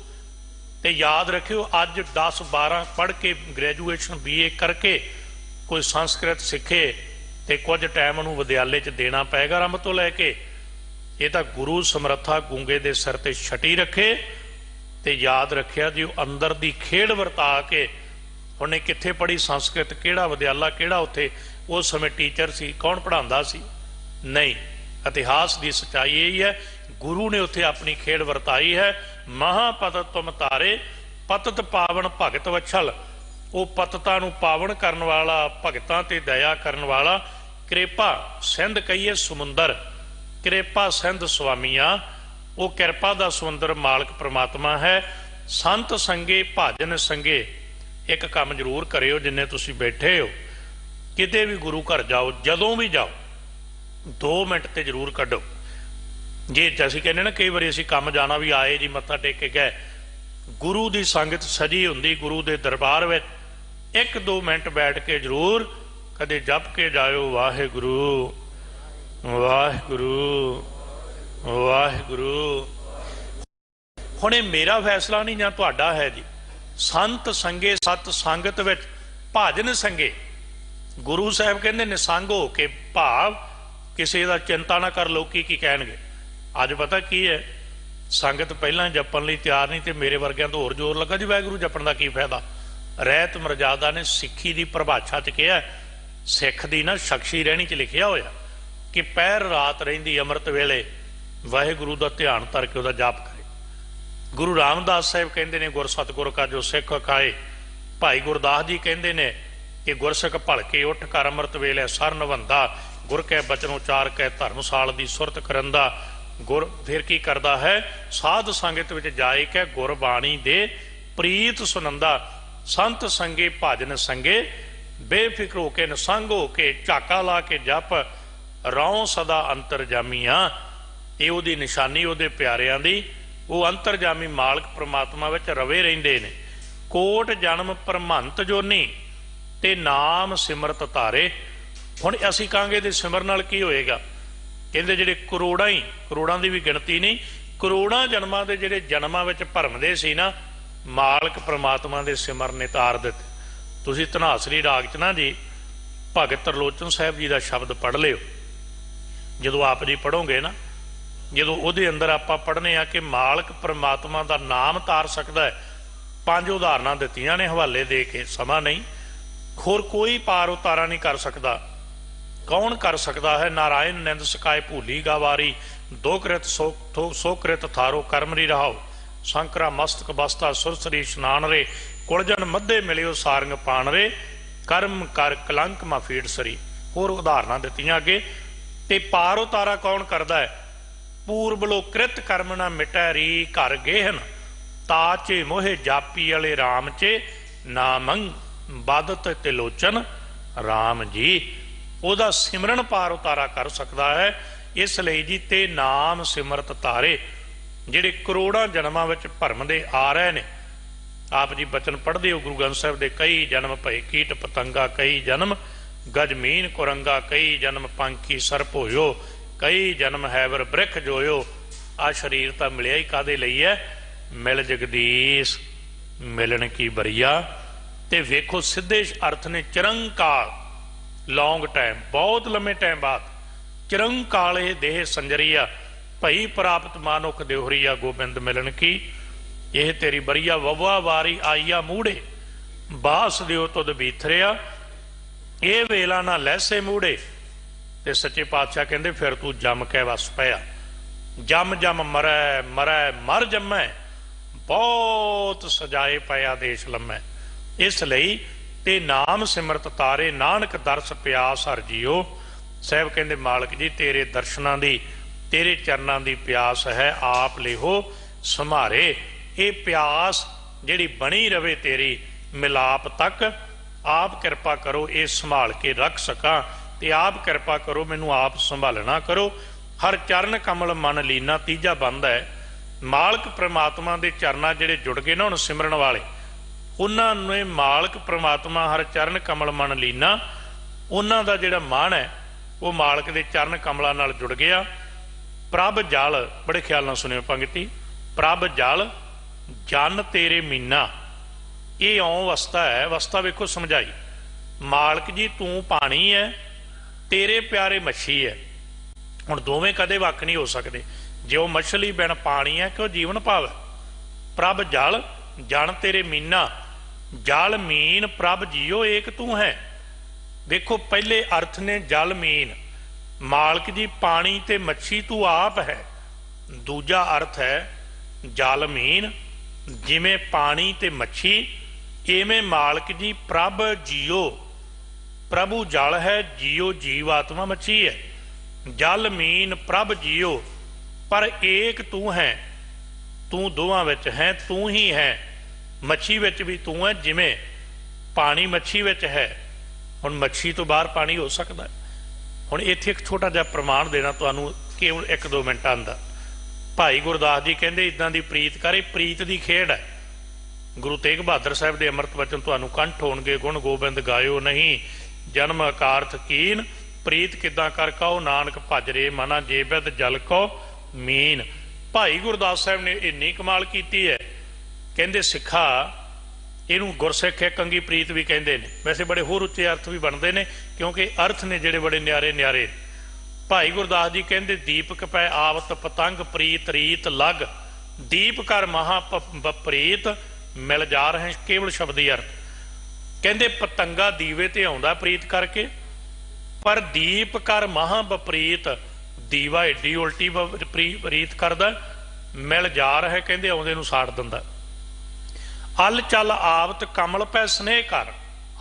ਤੇ ਯਾਦ ਰੱਖਿਓ, ਅੱਜ 10-12 ਪੜ੍ਹ ਕੇ, ਗ੍ਰੈਜੂਏਸ਼ਨ BA ਕਰਕੇ ਕੋਈ ਸੰਸਕ੍ਰਿਤ ਸਿੱਖੇ ਤੇ ਕੁਝ ਟਾਈਮ ਉਹਨੂੰ ਵਿਦਿਆਲੇ 'ਚ ਦੇਣਾ ਪਏਗਾ ਆਰੰਭ ਤੋਂ ਲੈ ਕੇ। ਇਹ ਤਾਂ ਗੁਰੂ ਸਮਰੱਥਾ ਗੂੰਗੇ ਦੇ ਸਿਰ ਤੇ ਛਟੀ ਰੱਖੇ। ਤੇ ਯਾਦ ਰੱਖਿਆ ਜੀ, ਉਹ ਅੰਦਰ ਦੀ ਖੇਡ ਵਰਤਾ ਕੇ, ਉਹਨੇ ਕਿੱਥੇ ਪੜ੍ਹੀ ਸੰਸਕ੍ਰਿਤ, ਕਿਹੜਾ ਵਿਦਿਆਲਾ, ਕਿਹੜਾ ਉੱਥੇ ਉਸ ਸਮੇਂ ਟੀਚਰ ਸੀ, ਕੌਣ ਪੜ੍ਹਾਉਂਦਾ ਸੀ? ਨਹੀਂ। ਇਤਿਹਾਸ ਦੀ ਸੱਚਾਈ ਇਹੀ ਹੈ, ਗੁਰੂ ਨੇ ਉੱਥੇ ਆਪਣੀ ਖੇਡ ਵਰਤਾਈ ਹੈ। ਮਹਾਪਤ ਤੁਮ ਤਾਰੇ, ਪਤਤ ਪਾਵਨ ਭਗਤ ਵਛਲ, ਉਹ ਪਤਤਾ ਨੂੰ ਪਾਵਨ ਕਰਨ ਵਾਲਾ, ਭਗਤਾਂ ਤੇ ਦਇਆ ਕਰਨ ਵਾਲਾ। ਕਿਰਪਾ ਸਿੰਧ ਕਹੀਏ ਸਮੁੰਦਰ, ਕਿਰਪਾ ਸਿੰਧ ਸੁਆਮੀਆਂ, ਉਹ ਕਿਰਪਾ ਦਾ ਸਮੁੰਦਰ ਮਾਲਕ ਪ੍ਰਮਾਤਮਾ ਹੈ। ਸੰਤ ਸੰਗੇ ਭਾਜਨ ਸੰਗੇ, ਇੱਕ ਕੰਮ ਜ਼ਰੂਰ ਕਰਿਓ, ਜਿੰਨੇ ਤੁਸੀਂ ਬੈਠੇ ਹੋ, ਕਿਤੇ ਵੀ ਗੁਰੂ ਘਰ ਜਾਓ, ਜਦੋਂ ਵੀ ਜਾਓ, 2 ਮਿੰਟ ਤੇ ਜ਼ਰੂਰ ਕੱਢੋ। ਜੇ ਅਸੀਂ ਕਹਿੰਦੇ ਨਾ, ਕਈ ਵਾਰੀ ਅਸੀਂ ਕੰਮ ਜਾਣਾ ਵੀ, ਆਏ ਜੀ ਮੱਥਾ ਟੇਕ ਕੇ ਗਏ, ਗੁਰੂ ਦੀ ਸੰਗਤ ਸਜੀ ਹੁੰਦੀ, ਗੁਰੂ ਦੇ ਦਰਬਾਰ ਵਿੱਚ 1-2 ਮਿੰਟ ਬੈਠ ਕੇ ਜ਼ਰੂਰ ਕਦੇ ਜਪ ਕੇ ਜਾਇਓ, ਵਾਹਿਗੁਰੂ ਵਾਹਿਗੁਰੂ ਵਾਹਿਗੁਰੂ। ਹੁਣ ਇਹ ਮੇਰਾ ਫੈਸਲਾ ਨਹੀਂ, ਜਾਂ ਤੁਹਾਡਾ ਹੈ ਜੀ। ਸੰਤ ਸੰਗੇ, ਸਤ ਸੰਗਤ ਵਿੱਚ ਭਾਜਨ ਸੰਗੇ, ਗੁਰੂ ਸਾਹਿਬ ਕਹਿੰਦੇ ਨਿਸੰਗ ਹੋ ਕੇ, ਭਾਵ ਕਿਸੇ ਦਾ ਚਿੰਤਾ ਨਾ ਕਰ ਲੋਕੀ ਕੀ ਕਹਿਣਗੇ। ਅੱਜ ਪਤਾ ਕੀ ਹੈ, ਸੰਗਤ ਪਹਿਲਾਂ ਜਪਣ ਲਈ ਤਿਆਰ ਨਹੀਂ, ਤੇ ਮੇਰੇ ਵਰਗਿਆਂ ਤੋਂ ਹੋਰ ਜ਼ੋਰ ਲੱਗਾ ਜੀ ਵਾਹਿਗੁਰੂ ਜਪਣ ਦਾ ਕੀ ਫਾਇਦਾ। ਰਹਿਤ ਮਰਜ਼ਾਦਾ ਨੇ ਸਿੱਖੀ ਦੀ ਪਰਿਭਾਸ਼ਾ 'ਚ ਕਿਹਾ, ਸਿੱਖ ਦੀ ਨਾ ਸ਼ਖਸੀ ਰਹਿਣੀ 'ਚ ਲਿਖਿਆ ਹੋਇਆ ਕਿ ਪਹਿਰ ਰਾਤ ਰਹਿੰਦੀ ਅੰਮ੍ਰਿਤ ਵੇਲੇ ਵਾਹਿਗੁਰੂ ਦਾ ਧਿਆਨ ਧਰ ਕੇ ਉਹਦਾ ਜਾਪ ਕਰੇ। ਗੁਰੂ ਰਾਮਦਾਸ ਸਾਹਿਬ ਕਹਿੰਦੇ ਨੇ, ਗੁਰ ਸਤਿਗੁਰ ਕਾ ਜੋ ਸਿੱਖ ਖਾਏ। ਭਾਈ ਗੁਰਦਾਸ ਜੀ ਕਹਿੰਦੇ ਨੇ ਕਿ ਗੁਰਸਿੱਖ ਭਲਕੇ ਉੱਠ ਕਰ ਅੰਮ੍ਰਿਤ ਵੇਲੇ ਸਰ ਨਿਵੰਦਾ, ਗੁਰ ਕੈ ਬਚਨ ਉਚਾਰ ਕੈ ਧਰਮਸਾਲ ਦੀ ਸੁਰਤ ਕਰੰਦਾ। ਗੁਰ ਫਿਰ ਕੀ ਕਰਦਾ ਹੈ? ਸਾਧ ਸੰਗਤ ਵਿੱਚ ਜਾਏ ਕੇ ਗੁਰਬਾਣੀ ਦੇ ਪ੍ਰੀਤ ਸੁਨੰਦਾ। ਸੰਤ ਸੰਗੇ ਭਾਜਨ ਸੰਗੇ, ਬੇਫਿਕਰ ਹੋ ਕੇ, ਨਿਸੰਗ ਹੋ ਕੇ, ਝਾਕਾ ਲਾ ਕੇ ਜਪ, ਰੌਂ ਸਦਾ ਅੰਤਰਜਾਮੀਆਂ। ਇਹ ਉਹਦੀ ਨਿਸ਼ਾਨੀ, ਉਹਦੇ ਪਿਆਰਿਆਂ ਦੀ। ਉਹ ਅੰਤਰਜਾਮੀ ਮਾਲਕ ਪ੍ਰਮਾਤਮਾ ਵਿੱਚ ਰਵੇ ਰਹਿੰਦੇ ਨੇ। ਕੋਟ ਜਨਮ ਪ੍ਰਮਹੰਤ ਜੋਨੀ, ਤੇ ਨਾਮ ਸਿਮਰਤ ਧਾਰੇ। ਹੁਣ ਅਸੀਂ ਕਹਾਂਗੇ ਇਹਦੇ ਸਿਮਰਨ ਨਾਲ ਕੀ ਹੋਏਗਾ? ਕਹਿੰਦੇ ਜਿਹੜੇ ਕਰੋੜਾਂ ਦੀ ਵੀ ਗਿਣਤੀ ਨਹੀਂ, ਕਰੋੜਾਂ ਜਨਮਾਂ ਦੇ ਜਿਹੜੇ ਜਨਮਾਂ ਵਿੱਚ ਭਰਮਦੇ ਸੀ ਨਾ, ਮਾਲਕ ਪ੍ਰਮਾਤਮਾ ਦੇ ਸਿਮਰਨ ਨੇ ਤਾਰ ਦਿੱਤੇ। ਤੁਸੀਂ ਧਨਾਸਰੀ ਰਾਗ 'ਚ ਨਾ ਜੀ ਭਗਤ ਤਰਲੋਚਨ ਸਾਹਿਬ ਜੀ ਦਾ ਸ਼ਬਦ ਪੜ੍ਹ ਲਿਓ। ਜਦੋਂ ਆਪ ਜੀ ਪੜ੍ਹੋਗੇ ਨਾ, ਜਦੋਂ ਉਹਦੇ ਅੰਦਰ ਆਪਾਂ ਪੜ੍ਹਨੇ ਆ ਕਿ ਮਾਲਕ ਪ੍ਰਮਾਤਮਾ ਦਾ ਨਾਮ ਤਾਰ ਸਕਦਾ ਹੈ। 5 ਉਦਾਹਰਨਾਂ ਦਿੱਤੀਆਂ ਨੇ ਹਵਾਲੇ ਦੇ ਕੇ, ਸਮਾਂ ਨਹੀਂ। ਹੋਰ ਕੋਈ ਪਾਰ ਉਤਾਰਾ ਨਹੀਂ ਕਰ ਸਕਦਾ। ਕੌਣ ਕਰ ਸਕਦਾ ਹੈ? ਨਾਰਾਇਣ ਨਿੰਦ ਸਕਾਏ ਭੂਲੀ ਗਾਵਾਰੀ, ਦੋ ਕ੍ਰਿਤ ਸੋ ਕ੍ਰਿਤ ਥਾਰੋ ਕਰਮ ਰੀ ਰਹਾਓ। ਸੰਕਰਾ ਮਸਤਕ ਬਸਤਾ ਸੁਰਸਰੀ ਇਸ਼ਨਾਨ ਰੇ, ਕੁਲਜਨ ਮੱਧੇ ਮਿਲਿਓ ਸਾਰੰਗ ਪਾਣ ਰੇ, ਕਰਮ ਕਰ ਕਲੰਕ ਮਾ ਫੀੜ ਸਰੀ। ਹੋਰ ਉਦਾਹਰਨਾਂ ਦਿੱਤੀਆਂ ਅੱਗੇ। ते पार उतारा कौन करदा है? पूर्वलो कृत कर्म ना मिटै री घर गेहन, ताचे मोहे जापी वाले राम चे नामंग बादत तिलोचन राम जी। ਉਹਦਾ सिमरन पार उतारा कर सकता है। इसलिए जी ते नाम सिमरत तारे ਜਿਹੜੇ ਕਰੋੜਾਂ ਜਨਮਾਂ ਵਿੱਚ ਭਰਮ ਦੇ ਆ ਰਹੇ ਨੇ। ਆਪ ਜੀ ਬਚਨ ਪੜ੍ਹਦੇ ਹੋ ਗੁਰੂ ਗ੍ਰੰਥ ਸਾਹਿਬ ਦੇ, ਕਈ ਜਨਮ ਭਏ ਕੀਟ ਪਤੰਗਾ, ਕਈ ਜਨਮ ਗਜਮੀਨ ਕੁਰੰਗਾ, ਕਈ ਜਨਮ ਪੰਖੀ ਸਰਪ ਹੋਇਓ, ਕਈ ਜਨਮ ਹੈਵਰ ਬ੍ਰਿਖ ਜੋਇਓ। ਆ ਸਰੀਰ ਤਾਂ ਮਿਲਿਆ ਹੀ ਕਾਦੇ ਲਈ ਹੈ? ਮਿਲ ਜਗਦੀਸ਼ ਮਿਲਣ ਕੀ ਬਰੀਆ। ਤੇ ਵੇਖੋ ਸਿੱਧੇ ਅਰਥ ਨੇ ਚਿਰੰਕਾਲ, ਲੌਂਗ ਟਾਈਮ, ਬਹੁਤ ਲੰਮੇ ਟਾਈਮ ਬਾਅਦ ਚਿਰੰਕਾਲ ਇਹ ਦੇਹ ਸੰਜਰੀਆ ਭਈ ਪ੍ਰਾਪਤ ਮਾਨੁਖ ਦਿਓਹਰੀਆ ਗੋਬਿੰਦ ਮਿਲਣ ਕੀ। ਇਹ ਤੇਰੀ ਬਰੀਆ ਵਵਾ ਵਾਰੀ ਆਈਆ ਮੂੜੇ, ਬਾਸ ਦਿਓ ਤੁਧ ਬੀਥਰਿਆ, ਇਹ ਵੇਲਾ ਨਾ ਲਹਿਸੇ ਮੂੜੇ। ਤੇ ਸੱਚੇ ਪਾਤਸ਼ਾਹ ਕਹਿੰਦੇ ਫਿਰ ਤੂੰ ਜੰਮ ਕੇ ਵਸ ਪਿਆ। ਜੰਮ ਜੰਮ ਮਰੈ ਮਰੈ ਮਰ ਜੰਮੈ, ਬਹੁਤ ਸਜਾਏ ਪਿਆ ਦੇਸ਼ ਲੰਮੈ। ਇਸ ਲਈ ਤੇ ਨਾਮ ਸਿਮਰਤ ਤਾਰੇ, ਨਾਨਕ ਦਰਸ ਪਿਆਸ ਹਰ ਜੀਓ। ਸਾਹਿਬ ਕਹਿੰਦੇ ਮਾਲਕ ਜੀ ਤੇਰੇ ਦਰਸ਼ਨਾਂ ਦੀ, ਤੇਰੇ ਚਰਨਾਂ ਦੀ ਪਿਆਸ ਹੈ, ਆਪ ਲਿਹੋ ਸੰਭਾਰੇ। ਇਹ ਪਿਆਸ ਜਿਹੜੀ ਬਣੀ ਰਵੇ ਤੇਰੀ ਮਿਲਾਪ ਤੱਕ, ਆਪ ਕਿਰਪਾ ਕਰੋ ਇਹ ਸੰਭਾਲ ਕੇ ਰੱਖ ਸਕਾਂ। ਤੇ ਆਪ ਕਿਰਪਾ ਕਰੋ ਮੈਨੂੰ ਆਪ ਸੰਭਾਲਣਾ ਕਰੋ। ਹਰ ਚਰਨ ਕਮਲ ਮਨ ਲੀਨਾ। ਤੀਜਾ ਬੰਦ ਹੈ ਮਾਲਕ ਪ੍ਰਮਾਤਮਾ ਦੇ ਚਰਨਾਂ ਜਿਹੜੇ ਜੁੜ ਗਏ ਨਾ ਹੁਣ ਸਿਮਰਨ ਵਾਲੇ, ਉਹਨਾਂ ਨੇ ਮਾਲਕ ਪ੍ਰਮਾਤਮਾ ਹਰ ਚਰਨ ਕਮਲ ਮਨ ਲੀਨਾ, ਉਹਨਾਂ ਦਾ ਜਿਹੜਾ ਮਨ ਹੈ ਉਹ ਮਾਲਕ ਦੇ ਚਰਨ ਕਮਲਾਂ ਨਾਲ ਜੁੜ ਗਿਆ। ਪ੍ਰਭ ਜਲ, ਬੜੇ ਖਿਆਲ ਨਾਲ ਸੁਣਿਓ ਪੰਗਤੀ, ਪ੍ਰਭ ਜਲ ਜਨ ਤੇਰੇ ਮੀਨਾ। ਇਹ ਔਂ ਅਵਸਥਾ ਹੈ। ਅਵਸਥਾ ਵੇਖੋ ਸਮਝਾਈ, ਮਾਲਕ ਜੀ ਤੂੰ ਪਾਣੀ ਹੈ, ਤੇਰੇ ਪਿਆਰੇ ਮੱਛੀ ਹੈ। ਹੁਣ ਦੋਵੇਂ ਕਦੇ ਵੱਖ ਨਹੀਂ ਹੋ ਸਕਦੇ। ਜੇ ਉਹ ਮਛਲੀ ਬਿਨ ਪਾਣੀ ਹੈ ਕਿ ਉਹ ਜੀਵਨ ਭਾਵ ਹੈ। ਪ੍ਰਭ ਜਲ ਜਨ ਤੇਰੇ ਮੀਨਾ, ਜਲ ਮੀਨ ਪ੍ਰਭ ਜੀਓ ਏਕ ਤੂੰ ਹੈ। ਦੇਖੋ ਪਹਿਲੇ ਅਰਥ ਨੇ ਜਲ ਮੀਨ, ਮਾਲਕ ਜੀ ਪਾਣੀ ਤੇ ਮੱਛੀ ਤੂੰ ਆਪ ਹੈ। ਦੂਜਾ ਅਰਥ ਹੈ ਜਲ ਮੀਨ, ਜਿਵੇਂ ਪਾਣੀ ਤੇ ਮੱਛੀ ਇਵੇਂ ਮਾਲਕ ਜੀ ਪ੍ਰਭ ਜੀਓ। ਪ੍ਰਭੂ ਜਲ ਹੈ, ਜੀਓ ਜੀਵ ਆਤਮਾ ਮੱਛੀ ਹੈ। ਜਲ ਮੀਨ ਪ੍ਰਭ ਜੀਓ, ਪਰ ਏਕ ਤੂੰ ਹੈ। ਤੂੰ ਦੋਵਾਂ ਵਿੱਚ ਹੈ, ਤੂੰ ਹੀ ਹੈ। ਮੱਛੀ ਵਿੱਚ ਵੀ ਤੂੰ ਹੈ, ਜਿਵੇਂ ਪਾਣੀ ਮੱਛੀ ਵਿੱਚ ਹੈ। ਹੁਣ ਮੱਛੀ ਤੋਂ ਬਾਹਰ ਪਾਣੀ ਹੋ ਸਕਦਾ? ਹੁਣ ਇੱਥੇ ਇੱਕ ਛੋਟਾ ਜਿਹਾ ਪ੍ਰਮਾਣ ਦੇਣਾ ਤੁਹਾਨੂੰ, ਕੇਵਲ 1-2 ਮਿੰਟਾਂ ਦਾ। ਭਾਈ ਗੁਰਦਾਸ ਜੀ ਕਹਿੰਦੇ ਇਦਾਂ ਦੀ ਪ੍ਰੀਤ ਕਰ, ਇਹ ਪ੍ਰੀਤ ਦੀ ਖੇਡ ਹੈ। ਗੁਰੂ ਤੇਗ ਬਹਾਦਰ ਸਾਹਿਬ ਦੇ ਅੰਮ੍ਰਿਤ ਵਚਨ ਤੁਹਾਨੂੰ ਕੰਠ ਹੋਣਗੇ, ਗੁਣ ਗੋਬਿੰਦ ਗਾਇਓ ਨਹੀਂ ਜਨਮ ਅਕਾਰਥ ਕੀਨ, ਪ੍ਰੀਤ ਕਿੱਦਾਂ ਕਰ ਕਹੋ ਨਾਨਕ ਭਜ ਰੇ ਮਨਾ ਜੇ ਬਿਦ ਜਲ ਕੋ ਮੀਨ। ਭਾਈ ਗੁਰਦਾਸ ਸਾਹਿਬ ਨੇ ਇੰਨੀ ਕਮਾਲ ਕੀਤੀ ਹੈ। ਕਹਿੰਦੇ ਸਿੱਖਾ, ਇਹਨੂੰ ਗੁਰਸਿੱਖ ਹੈ, ਕੰਗੀ ਪ੍ਰੀਤ ਵੀ ਕਹਿੰਦੇ ਨੇ। ਵੈਸੇ ਬੜੇ ਹੋਰ ਉੱਚੇ ਅਰਥ ਵੀ ਬਣਦੇ ਨੇ, ਕਿਉਂਕਿ ਅਰਥ ਨੇ ਜਿਹੜੇ ਬੜੇ ਨਿਆਰੇ ਨਿਆਰੇ। ਭਾਈ ਗੁਰਦਾਸ ਜੀ ਕਹਿੰਦੇ ਦੀਪਕ ਪੈ ਆਵਤ ਪਤੰਗ ਪ੍ਰੀਤ ਰੀਤ ਲਗ, ਦੀਪ ਕਰ ਮਹਾ ਪ੍ਰੀਤ ਮਿਲ ਜਾ ਰਹੇ। ਕੇਵਲ ਸ਼ਬਦੀ ਅਰਥ ਕਹਿੰਦੇ ਪਤੰਗਾ ਦੀਵੇ ਤੇ ਆਉਂਦਾ ਪ੍ਰੀਤ ਕਰਕੇ, ਪਰ ਦੀਪ ਕਰ ਮਹਾ ਬਪ੍ਰੀਤ, ਦੀਵਾ ਏਡੀ ਉਲਟੀ ਪ੍ਰੀਤ ਕਰਦਾ, ਮਿਲ ਜਾ ਰਿਹਾ ਕਹਿੰਦੇ ਆਉਂਦੇ ਨੂੰ ਸਾੜ ਦਿੰਦਾ। ਅਲ ਚੱਲ ਆਵਤ ਕਮਲ ਪੈ ਸਨੇਹ ਕਰ,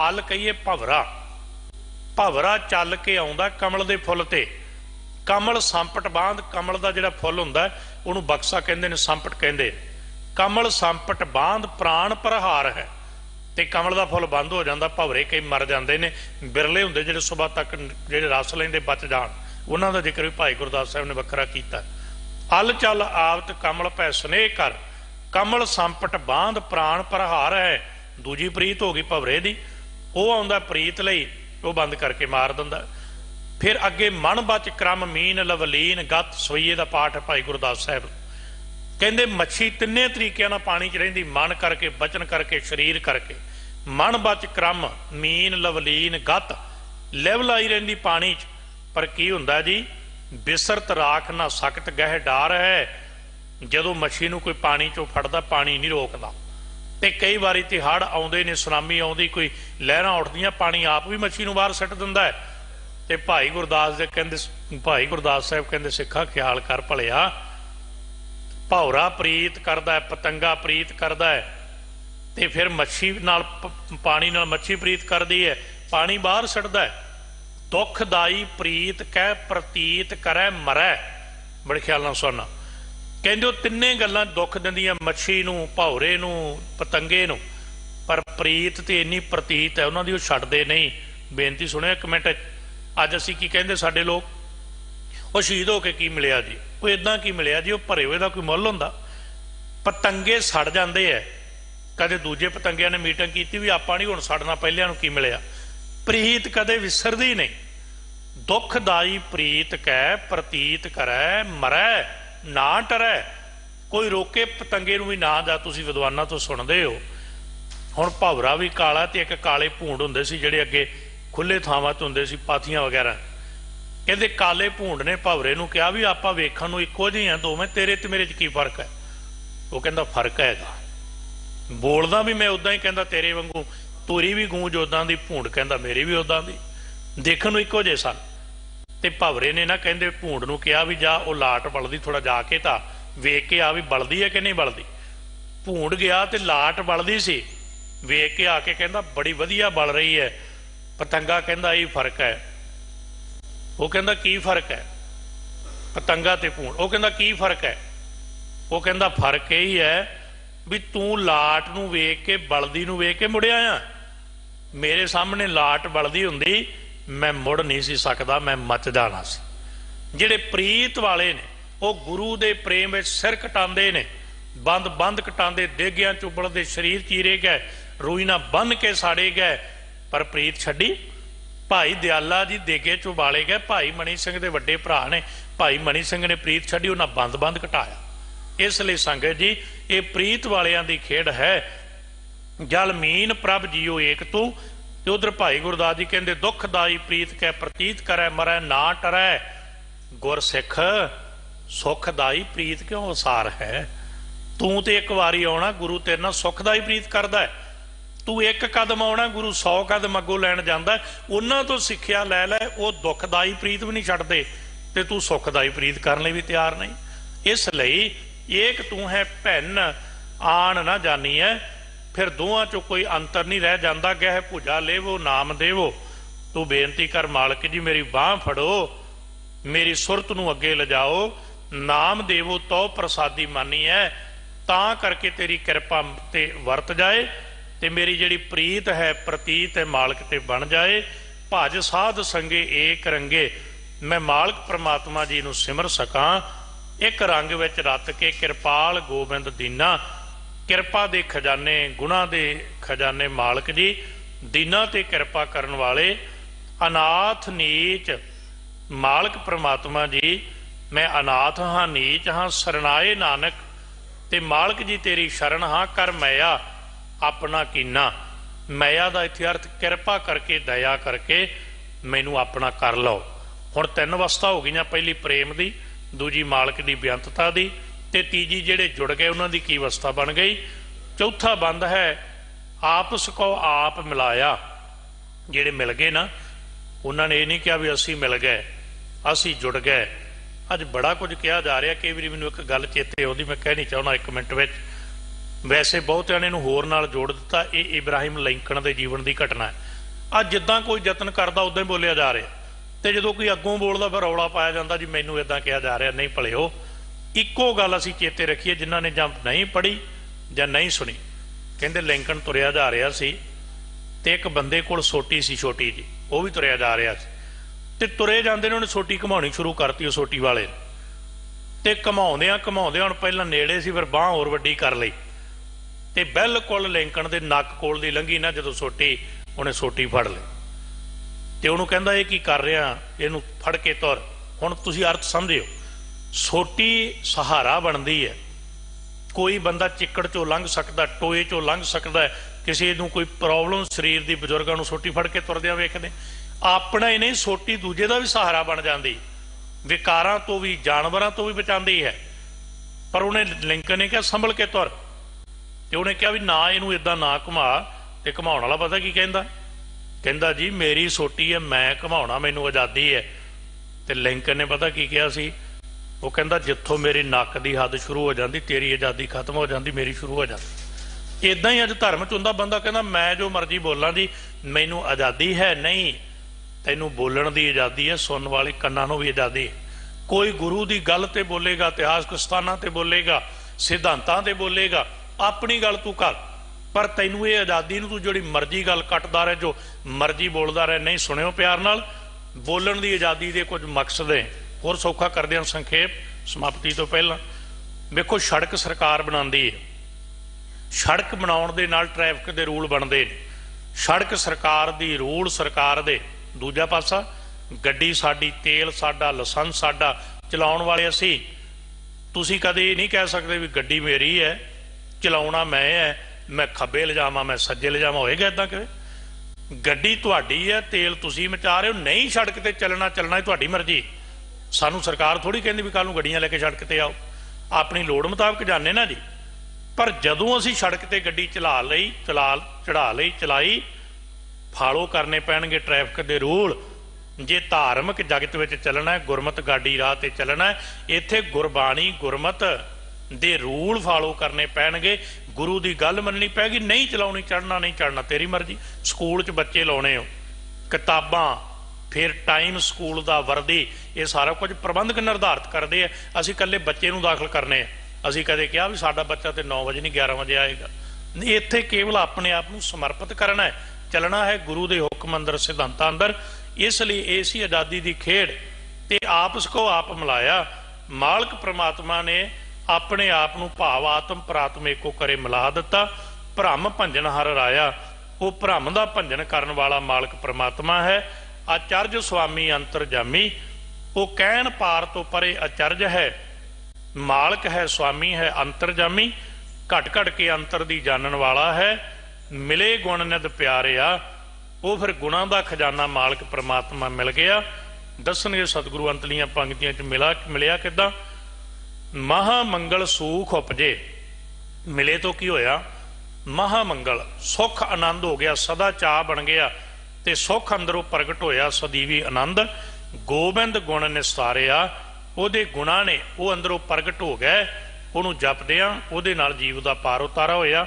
ਅਲ ਕਹੀਏ ਭਵਰਾ, ਭਵਰਾ ਚੱਲ ਕੇ ਆਉਂਦਾ ਕਮਲ ਦੇ ਫੁੱਲ ਤੇ। ਕਮਲ ਸੰਪਟ ਬਾਂਧ, ਕਮਲ ਦਾ ਜਿਹੜਾ ਫੁੱਲ ਹੁੰਦਾ ਉਹਨੂੰ ਬਕਸਾ ਕਹਿੰਦੇ ਨੇ, ਸੰਪਟ ਕਹਿੰਦੇ। ਕਮਲ ਸੰਪਟ ਬਾਂਧ ਪ੍ਰਾਣ ਪ੍ਰਹਾਰ ਹੈ। ਤੇ ਕਮਲ ਦਾ ਫੁੱਲ ਬੰਦ ਹੋ ਜਾਂਦਾ, ਭਵਰੇ ਕਈ ਮਰ ਜਾਂਦੇ ਨੇ, ਬਿਰਲੇ ਹੁੰਦੇ ਜਿਹੜੇ ਸੁਬਾਹ ਤੱਕ ਜਿਹੜੇ ਰਸ ਲੈਂਦੇ ਬਚ ਜਾਣ। ਉਹਨਾਂ ਦਾ ਜ਼ਿਕਰ ਵੀ ਭਾਈ ਗੁਰਦਾਸ ਸਾਹਿਬ ਨੇ ਵੱਖਰਾ ਕੀਤਾ। ਅਲ ਚੱਲ ਆਵਤ ਕਮਲ ਪੈ ਸਨੇਹ ਕਰ, ਕਮਲ ਸੰਪਟ ਬਾਂਧ ਪ੍ਰਾਣ ਪ੍ਰਹਾਰ ਹੈ। ਦੂਜੀ ਪ੍ਰੀਤ ਹੋ ਗਈ ਭਵਰੇ ਦੀ, ਉਹ ਆਉਂਦਾ ਪ੍ਰੀਤ ਲਈ, ਉਹ ਬੰਦ ਕਰਕੇ ਮਾਰ ਦਿੰਦਾ। ਫਿਰ ਅੱਗੇ ਮਨ ਬਚ ਕ੍ਰਮ ਮੀਨ ਲਵਲੀਨ ਗਤ, ਸਵਈਏ ਦਾ ਪਾਠ ਹੈ ਭਾਈ ਗੁਰਦਾਸ ਸਾਹਿਬ। ਕਹਿੰਦੇ ਮੱਛੀ ਤਿੰਨੇ ਤਰੀਕਿਆਂ ਨਾਲ ਪਾਣੀ 'ਚ ਰਹਿੰਦੀ, ਮਨ ਕਰਕੇ, ਬਚਨ ਕਰਕੇ, ਸਰੀਰ ਕਰਕੇ। ਮਨ ਬਚ ਕ੍ਰਮ ਮੀਨ ਲਵਲੀਨ ਗਤ, ਲਿਵ ਲਾਈ ਰਹਿੰਦੀ ਪਾਣੀ 'ਚ। ਪਰ ਕੀ ਹੁੰਦਾ ਜੀ, ਬਿਸਰਤ ਰਾਖ ਨਾ ਸਖਤ ਗਹਿ ਡਾਰ ਹੈ। ਜਦੋਂ ਮੱਛੀ ਨੂੰ ਕੋਈ ਪਾਣੀ 'ਚੋਂ ਫੜਦਾ, ਪਾਣੀ ਨਹੀਂ ਰੋਕਦਾ। ਤੇ ਕਈ ਵਾਰੀ ਤੇ ਹੜ੍ਹ ਆਉਂਦੇ ਨੇ, ਸੁਨਾਮੀ ਆਉਂਦੀ, ਕੋਈ ਲਹਿਰਾਂ ਉੱਠਦੀਆਂ, ਪਾਣੀ ਆਪ ਵੀ ਮੱਛੀ ਨੂੰ ਬਾਹਰ ਸੁੱਟ ਦਿੰਦਾ ਹੈ। ਤੇ ਭਾਈ ਗੁਰਦਾਸ ਦੇ ਕਹਿੰਦੇ, ਭਾਈ ਗੁਰਦਾਸ ਸਾਹਿਬ ਕਹਿੰਦੇ ਸਿੱਖਾ ਖਿਆਲ ਕਰ ਭਲਿਆ, ਭੌਰਾ ਪ੍ਰੀਤ ਕਰਦਾ, ਪਤੰਗਾ ਪ੍ਰੀਤ ਕਰਦਾ ਹੈ, ਤੇ ਫਿਰ ਮੱਛੀ ਨਾਲ, ਪਾਣੀ ਨਾਲ ਮੱਛੀ ਪ੍ਰੀਤ ਕਰਦੀ ਹੈ, ਪਾਣੀ ਬਾਹਰ ਛੱਡਦਾ ਹੈ। दुखदाई प्रीत कह प्रतीत करे मरै। बड़े ख्याल नाल सुनना। कहंदे ओह तिन्ने गल्लां दुख दिंदियां, मच्छी नूं, भौरे नूं, पतंगे नूं, पर प्रीत ते इन्नी प्रतीत है उन्हां दी, ओह छड्डदे नहीं। बेनती सुणिओ एक मिनट। अज असीं की कहंदे साडे लोग, ਉਹ शहीद हो के की मिलिया जी, वो इदां की मिलिया जी, वो भरे हुए का कोई मुੱਲ ਹੁੰਦਾ। पतंगे सड़ जाते है। कदे दूजे पतंगिਆਂ ने मीटिंग की भी ਆਪਾਂ नहीं हुण सड़ना, ਪਹਿਲਿਆਂ ਨੂੰ की मिलिया। प्रीत कदे विसरदी नहीं। दुखदाई प्रीत कै प्रतीत करै मरै ना टरै। कोई रोके पतंगे नूं भी ना जा। तुसीं विद्वानां तो सुणदे हो, हुण भवरा भी काला ते एक काले भूंड हुंदे सी ਜਿਹੜੇ ਅੱਗੇ खुले ਥਾਵਾਂ 'ਤੇ ਹੁੰਦੇ ਸੀ, ਪਾਥੀਆਂ वगैरह। कहते काले भूंड ने भवरे नूं कहा भी आपां वेखण नूं इक्को जिहे हां दोवें, तेरे ते मेरे च की फर्क है? वो कहंदा फर्क हैगा, बोलदा भी मैं उदां ही, कहंदा तेरे वांगू, तुरी भी गूंज उदां दी, भूंड कहंदा मेरी भी उदां दी, देखण नूं इक्को जिहे सन। ते भवरे ने ना कहंदे भूंड नूं कहा भी जा वो लाट बलदी, थोड़ा जाके तां वेख के आ भी बलदी है कि नहीं बलदी। भूंड गया ते लाट बलदी सी, वेख के आके कहंदा बड़ी वधिया बल रही है। पतंगा कहंदा यही फर्क है। वो कहंदा की फर्क है? पतंगा ते भूंड। वो कहंदा की फर्क है? वो कहंदा फर्क यही है भी तू लाट नूं वेख के, बलदी नूं वेख के मुड़िया आ। मेरे सामने लाट बलदी हुंदी, मैं मुड़ नहीं सी सकदा, मैं मच जाना सी। जिहड़े प्रीत वाले ने वो गुरु दे प्रेम विच सिर कटांदे ने, बंद बंद कटांदे, देगियां चुबड़दे, शरीर चीरे गए, रूई नाल बन के साड़े गए, पर प्रीत छड्डी। भाई दयाला जी देगे चों बाले गए, भाई मनी सिंह दे वड्डे भरा ने, भाई मनी सिंह ने प्रीत छड्डी, उन्हें बंद बंद घटाया। इसलिए संगत जी ये प्रीत वालियां दी खेड है। जल मीन प्रभ जियो एक तू। ते उधर भाई गुरदास जी कहते दुखदाई प्रीत कै प्रतीत करे मरै ना टरै। गुर सिख सुखदाई प्रीत क्यों वसार है? तू तो एक वारी आना, गुरु तेरे नाल सुखदाई प्रीत करदा है। तू एक कदम आना, गुरु 100 कदम अगों लैण जांदा। उन्हां तो सिੱਖਿਆ ਲੈ ਲੈ, वो दुखदाई प्रीत भी नहीं छड्डदे ते तू सुखदाई प्रीत करने भी तैयार नहीं। इसलिए एक तू है भैन आन ना जानी है, फिर दोवां चों कोई अंतर नहीं रह जाता। गह भुजा लेवो नाम देवो। तू बेनती कर मालक जी मेरी बांह फड़ो, मेरी सुरत नूं अगे लिजाओ, नाम देवो तो प्रसादी मानी है, तां करके तेरी कृपा ते वरत जाए ते मेरी जिहड़ी प्रीत है प्रतीत है मालक ते बन जाए। भज साध संगे एक रंगे, मैं मालक परमात्मा जी नूं सिमर सकां एक रंग विच रत के। कृपाल गोबिंद दीना, कृपा दे खजाने, गुणा दे खजाने मालक जी, दीना ते कृपा करन वाले। अनाथ नीच मालक परमात्मा जी, मैं अनाथ हाँ, नीच हाँ, सरनाए नानक ते मालक जी तेरी शरण हाँ। कर मैया अपना कीना। मैया का इत्थे अर्थ कृपा करके, दया करके मैनू अपना कर लो। हुण 3 अवस्था हो गई, पहली प्रेम की, दूजी मालक की बेअंतता की, ते तीजी जिहड़े जुड़ गए उन्हां दी की अवस्था बन गई। चौथा बंद है आपस को आप मिलाया। जिहड़े मिल गए ना, उन्होंने ये नहीं कहा भी असी मिल गए, असी जुड़ गए। अज बड़ा कुछ कहा जा रहा। कई बार मैनूं एक गल चेते आउंदी, मैं कहनी चाहुंदा 1 मिनट विच। वैसे बहुतिआं ने होर नाल जोड़ दिता। ये इब्राहिम लिंकन के जीवन की घटना है। अज जिद्दां कोई जतन करदा उदां ही बोलिया जा रहा, तो जो कोई अगों बोलदा फिर रौला पाया जाता जी मैनूं इदां कहा जा रहा। नहीं भलिओ, इक्को गल असीं चेते रखीए, जिन्हां ने जां नहीं पढ़ी जां नहीं सुनी। कहंदे लिंकन तुरिया जा रहा सी ते एक बंदे कोल सोटी सी, छोटी जी, वो भी तुरिया जा रहा सी। ते तुरे जांदे ने उन्हें सोटी घुमाउणी शुरू करती। सोटी वाले ते घुमाउंदिआं घुमाउंदिआं हुण पहिलां नेड़े सी, फिर बांह होर वड्डी कर लई ते बिल्कुल लिंकन दे नक कोल दी लंघी ना, जदों सोटी उन्हें सोटी फड़ लई ते उहनूं कहंदा ये की कर रिहा, इहनूं फड़ के तुर। हुण तुसीं अर्थ समझिओ, सोटी सहारा बनदी है। कोई बंदा चिक्कड़ चों लंघ सकदा, टोए चों लंघ सकदा, किसी नूं कोई प्रॉब्लम शरीर दी, बजुर्गां नूं सोटी फड़ के तुरदिआं वेखदे। अपना ही नहीं, सोटी दूजे का भी सहारा बन जाती, विकारां तो भी, जानवरां तो भी बचाती है। पर उन्हें लिंकन ने कहा संभल के तुर, तो उन्हें कहा भी ना इनू इदां ना घुमा। तो घुमाउण वाला पता की कहंदा, कहंदा जी मेरी सोटी है, मैं घुमाउणा, मैनू आज़ादी है। तो लिंकन ने पता की कहा सी, वो कहंदा जिथों मेरी नक की हद शुरू हो जाती, तेरी आज़ादी खत्म हो जाती, मेरी शुरू हो जाती। इदां ही अज धर्म च हुंदा, बंदा कहंदा मैं जो मर्जी बोलां जी, मैनू आज़ादी है नहीं। तैनू बोलण की आज़ादी है, सुनने वाले कन्नां नूं भी आज़ादी है। कोई गुरु की गल ते बोलेगा, इतिहासक स्थानां ते बोलेगा, सिद्धांतां ते बोलेगा, अपनी गल तू कर, पर तैनू ये आज़ादी नूं तू जिहड़ी मर्जी गल कटदा रहे, जो मर्जी बोलदा रहे। नहीं सुनियो प्यार नाल, बोलण की आज़ादी के कुछ मकसद है। होर सौखा करदे हां संखेप समाप्ति तो पहला। वेखो सड़क सरकार बनाती है, सड़क बनाउण दे नाल ट्रैफिक के रूल बनते हैं। सड़क सरकार दी, रूल सरकार दे। दूजा पासा गड्डी साडी, तेल साडा, लाइसेंस साडा, चलाउण वाले असी। तुसी कदे नहीं कह सकते भी गड्डी मेरी है, चलाउणा मैं है, मैं खब्बे ले जावां, मैं सज्जे ले जावां। होएगा इदां कि गड्डी तुहाडी है, तेल तुसी मचा रहे हो, नहीं सड़क ते चलना, चलना ही तुहाडी मर्जी। सानू सरकार थोड़ी कहती भी कल नूं गड्डियां लैके सड़क ते आओ, अपनी लोड़ मुताबक जाने ना जी। पर जदों असी सड़क ते गड्डी चढ़ा लई चलाई, फॉलो करने पैणगे ट्रैफिक के रूल। जे धार्मिक जगत में चलना है, गुरमत गाड़ी राह ते चलना है, इत्थे गुरबाणी गुरमत दे रूल फॉलो करने पैणगे। गुरु की गल मननी पैगी। नहीं चलाउणी, चढ़ना नहीं चढ़ना तेरी मर्जी। स्कूल च बच्चे लाने हो, किताबां, फिर टाइम स्कूल का, वर्दी, ये सारा कुछ प्रबंधक निर्धारित करते हैं। असी कल्ले बच्चे नूं दाखिल करने हैं। असी कदे कहा भी साडा बच्चा तो 9 बजे नहीं 11 बजे आएगा। इत्थे केवल अपने आप नूं समर्पित करना है, चलना है गुरु के हुक्म अंदर, सिद्धांतां अंदर। इसलिए इसी आज़ादी की खेड़ ते आपस को आप मिलाया। मालक परमात्मा ने अपने आप नूं भाव आत्म परात्म एको करे मिला दिता। भ्रम भंजन हर राया, वो भ्रम का भंजन करने वाला मालक परमात्मा है। आचार्य स्वामी अंतरजामी, वो कहन पार तो परे आचार्य है। मालक है, स्वामी है, अंतरजामी, घट घट के अंतर दी जानन वाला है। मिले गुण निध प्यारिया, वो फिर गुणों का खजाना मालक परमात्मा मिल गया। दसणगे सतगुरु अंतलियां पंक्तियां च मिलिया किदां। महामंगल सूख उपजे, मिले तो की होया, महामंगल सुख आनंद हो गया, सदा चाह बन गया, ते सुख अंदरों प्रगट होया सदीवी आनंद। गोबिंद गुण निस्तारिया, ਉਹਦੇ गुणा ने वो अंदरों प्रगट हो गए। ਉਹਨੂੰ ਜਪਦਿਆਂ ਉਹਦੇ ਨਾਲ जीव का पार उतारा होया।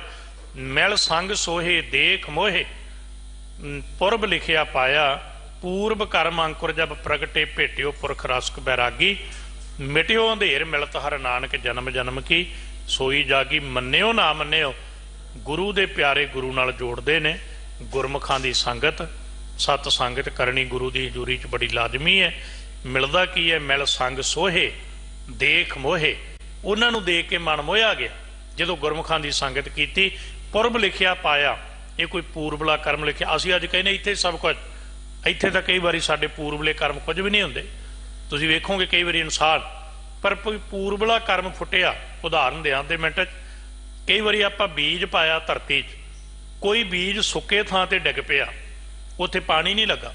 मिल संग सोहे देख मोहे, पुरब लिखिया पाया, पूर्व कर्म अंकुर जब प्रगटे भेटियो पुरख रसक बैरागी। मिटियो अंधेर मिलत हर नानक जन्म जन्म की, सोई जागी। मन्नियो ना मन्नियो, गुरु दे प्यारे गुरु नाल जोड़ते ने। गुरमुखां दी संगत, सत संगत करनी गुरु की हजूरी च बड़ी लाजमी है। मिलदा की है, मिल संग सोहे देख मोहे, उन्होंने देख के मन मोया गया जो गुरमुखां की संगत की। पुरब लिखिया पाया, ये कोई पूर्वला कर्म लिखिया। असीं अज कहने इत्थे सब कुछ, इत्थे तो कई बारी साडे पूर्वले कर्म कुछ भी नहीं होंदे। तुसीं वेखोगे कई बारी इंसान, पर कोई पूर्वला कर्म फुटिया। उदाहरण दें दे मिनट, कई बारी आपां बीज पाया धरती च, कोई बीज सुके थां ते डिग पिया, उत्थे पानी नहीं लगा।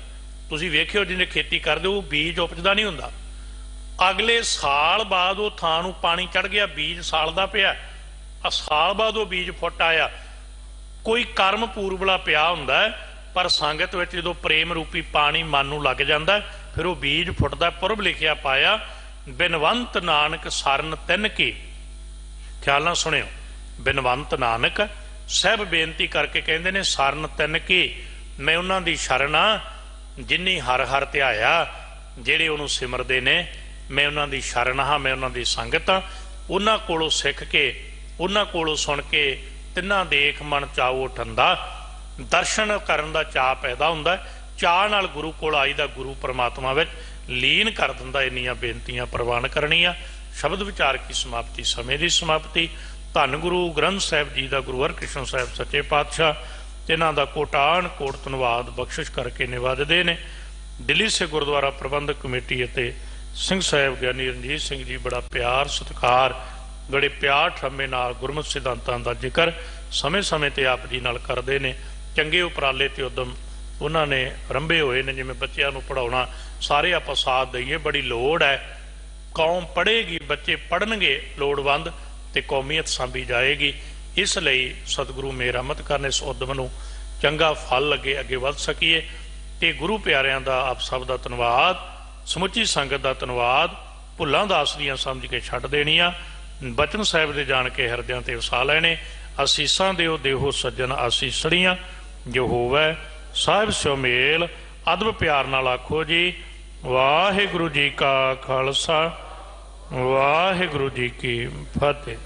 तुसीं वेखियो जिन्हें खेती करदे हो, बीज उपजदा नहीं हुंदा। अगले साल बाद वो थां नूं पानी चढ़ गया, बीज साल दा पिया, साल बाद वो बीज फुट आया। कोई कर्म पूर्वला पिया हुंदा है, पर संगत विच जदों प्रेम रूपी पानी मन नूं लग जांदा, फिर वो बीज फुटदा। पुरब लिखिया पाया, बिनवंत नानक सरन तिन की। ख्याल नाल सुनियो, बिनवंत नानक सब बेनती करके कहंदे ने, सरन तिन की, मैं उन्हां दी शरण आ जिन्नी हर हर ध्याया। जिहड़े उहनूं सिमरदे ने, मैं उन्हां दी शरण हाँ, मैं उन्हां दी संगत हाँ। उन्हां कोलों सिख के, उन्हां कोलों सुन के, तिन्हां देख मन चाओ ठंडा। दर्शन करन दा चाह पैदा हुंदा, चाह नाल गुरु कोल आईदा, गुरु परमात्मा विच लीन कर दिंदा। इन्नियां बेनतियां प्रवान करनियां। शब्द विचार की समाप्ति, समय की समाप्ति। धन गुरु ग्रंथ साहिब जी का, गुरु हरकृष्ण साहिब सच्चे पातशाह, जिन्हां दा कोटान कोट धन्नवाद बख्शिश करके निवाजदे ने। दिल्ली से गुरुद्वारा प्रबंधक कमेटी अते सिंह साहिब ज्ञानी रणजीत सिंह जी बड़ा प्यार सत्कार, बड़े प्यार ठरमे नाल गुरमत सिद्धांतां दा जिक्र समय समय ते आप जी नाल करदे ने। चंगे उपराले ते उद्यम उन्होंने रंभे हुए ने, जिवें बच्चों नूं पढ़ाउणा, सारे आपां साथ दईए। बड़ी लोड़ है, कौम पढ़ेगी, बच्चे पढ़नगे लोड़वंद, ते कौमीयत सांभी जाएगी। इसलिए सतगुरु मेहरमत करने इस उद्यम नूं चंगा फल लगे, अगे वध सकीए। ते गुरु प्यारियां दा आप सब दा धन्नवाद, समुची संगत दा धन्नवाद। भुल्लां दासदियां समझ के छड्ड देणियां, बचन साहिब दे जाण के हिरदियां ते वसा लैणे। असीसां दिओ देहो सज्जन आसीसड़ियां, जो होवै साहिब स्यो मेल, ਅਦਬ ਪਿਆਰ ਨਾਲ ਆਖੋ ਜੀ। ਵਾਹਿਗੁਰੂ ਜੀ ਕਾ ਖਾਲਸਾ, ਵਾਹਿਗੁਰੂ ਜੀ ਕੀ ਫਤਿਹ।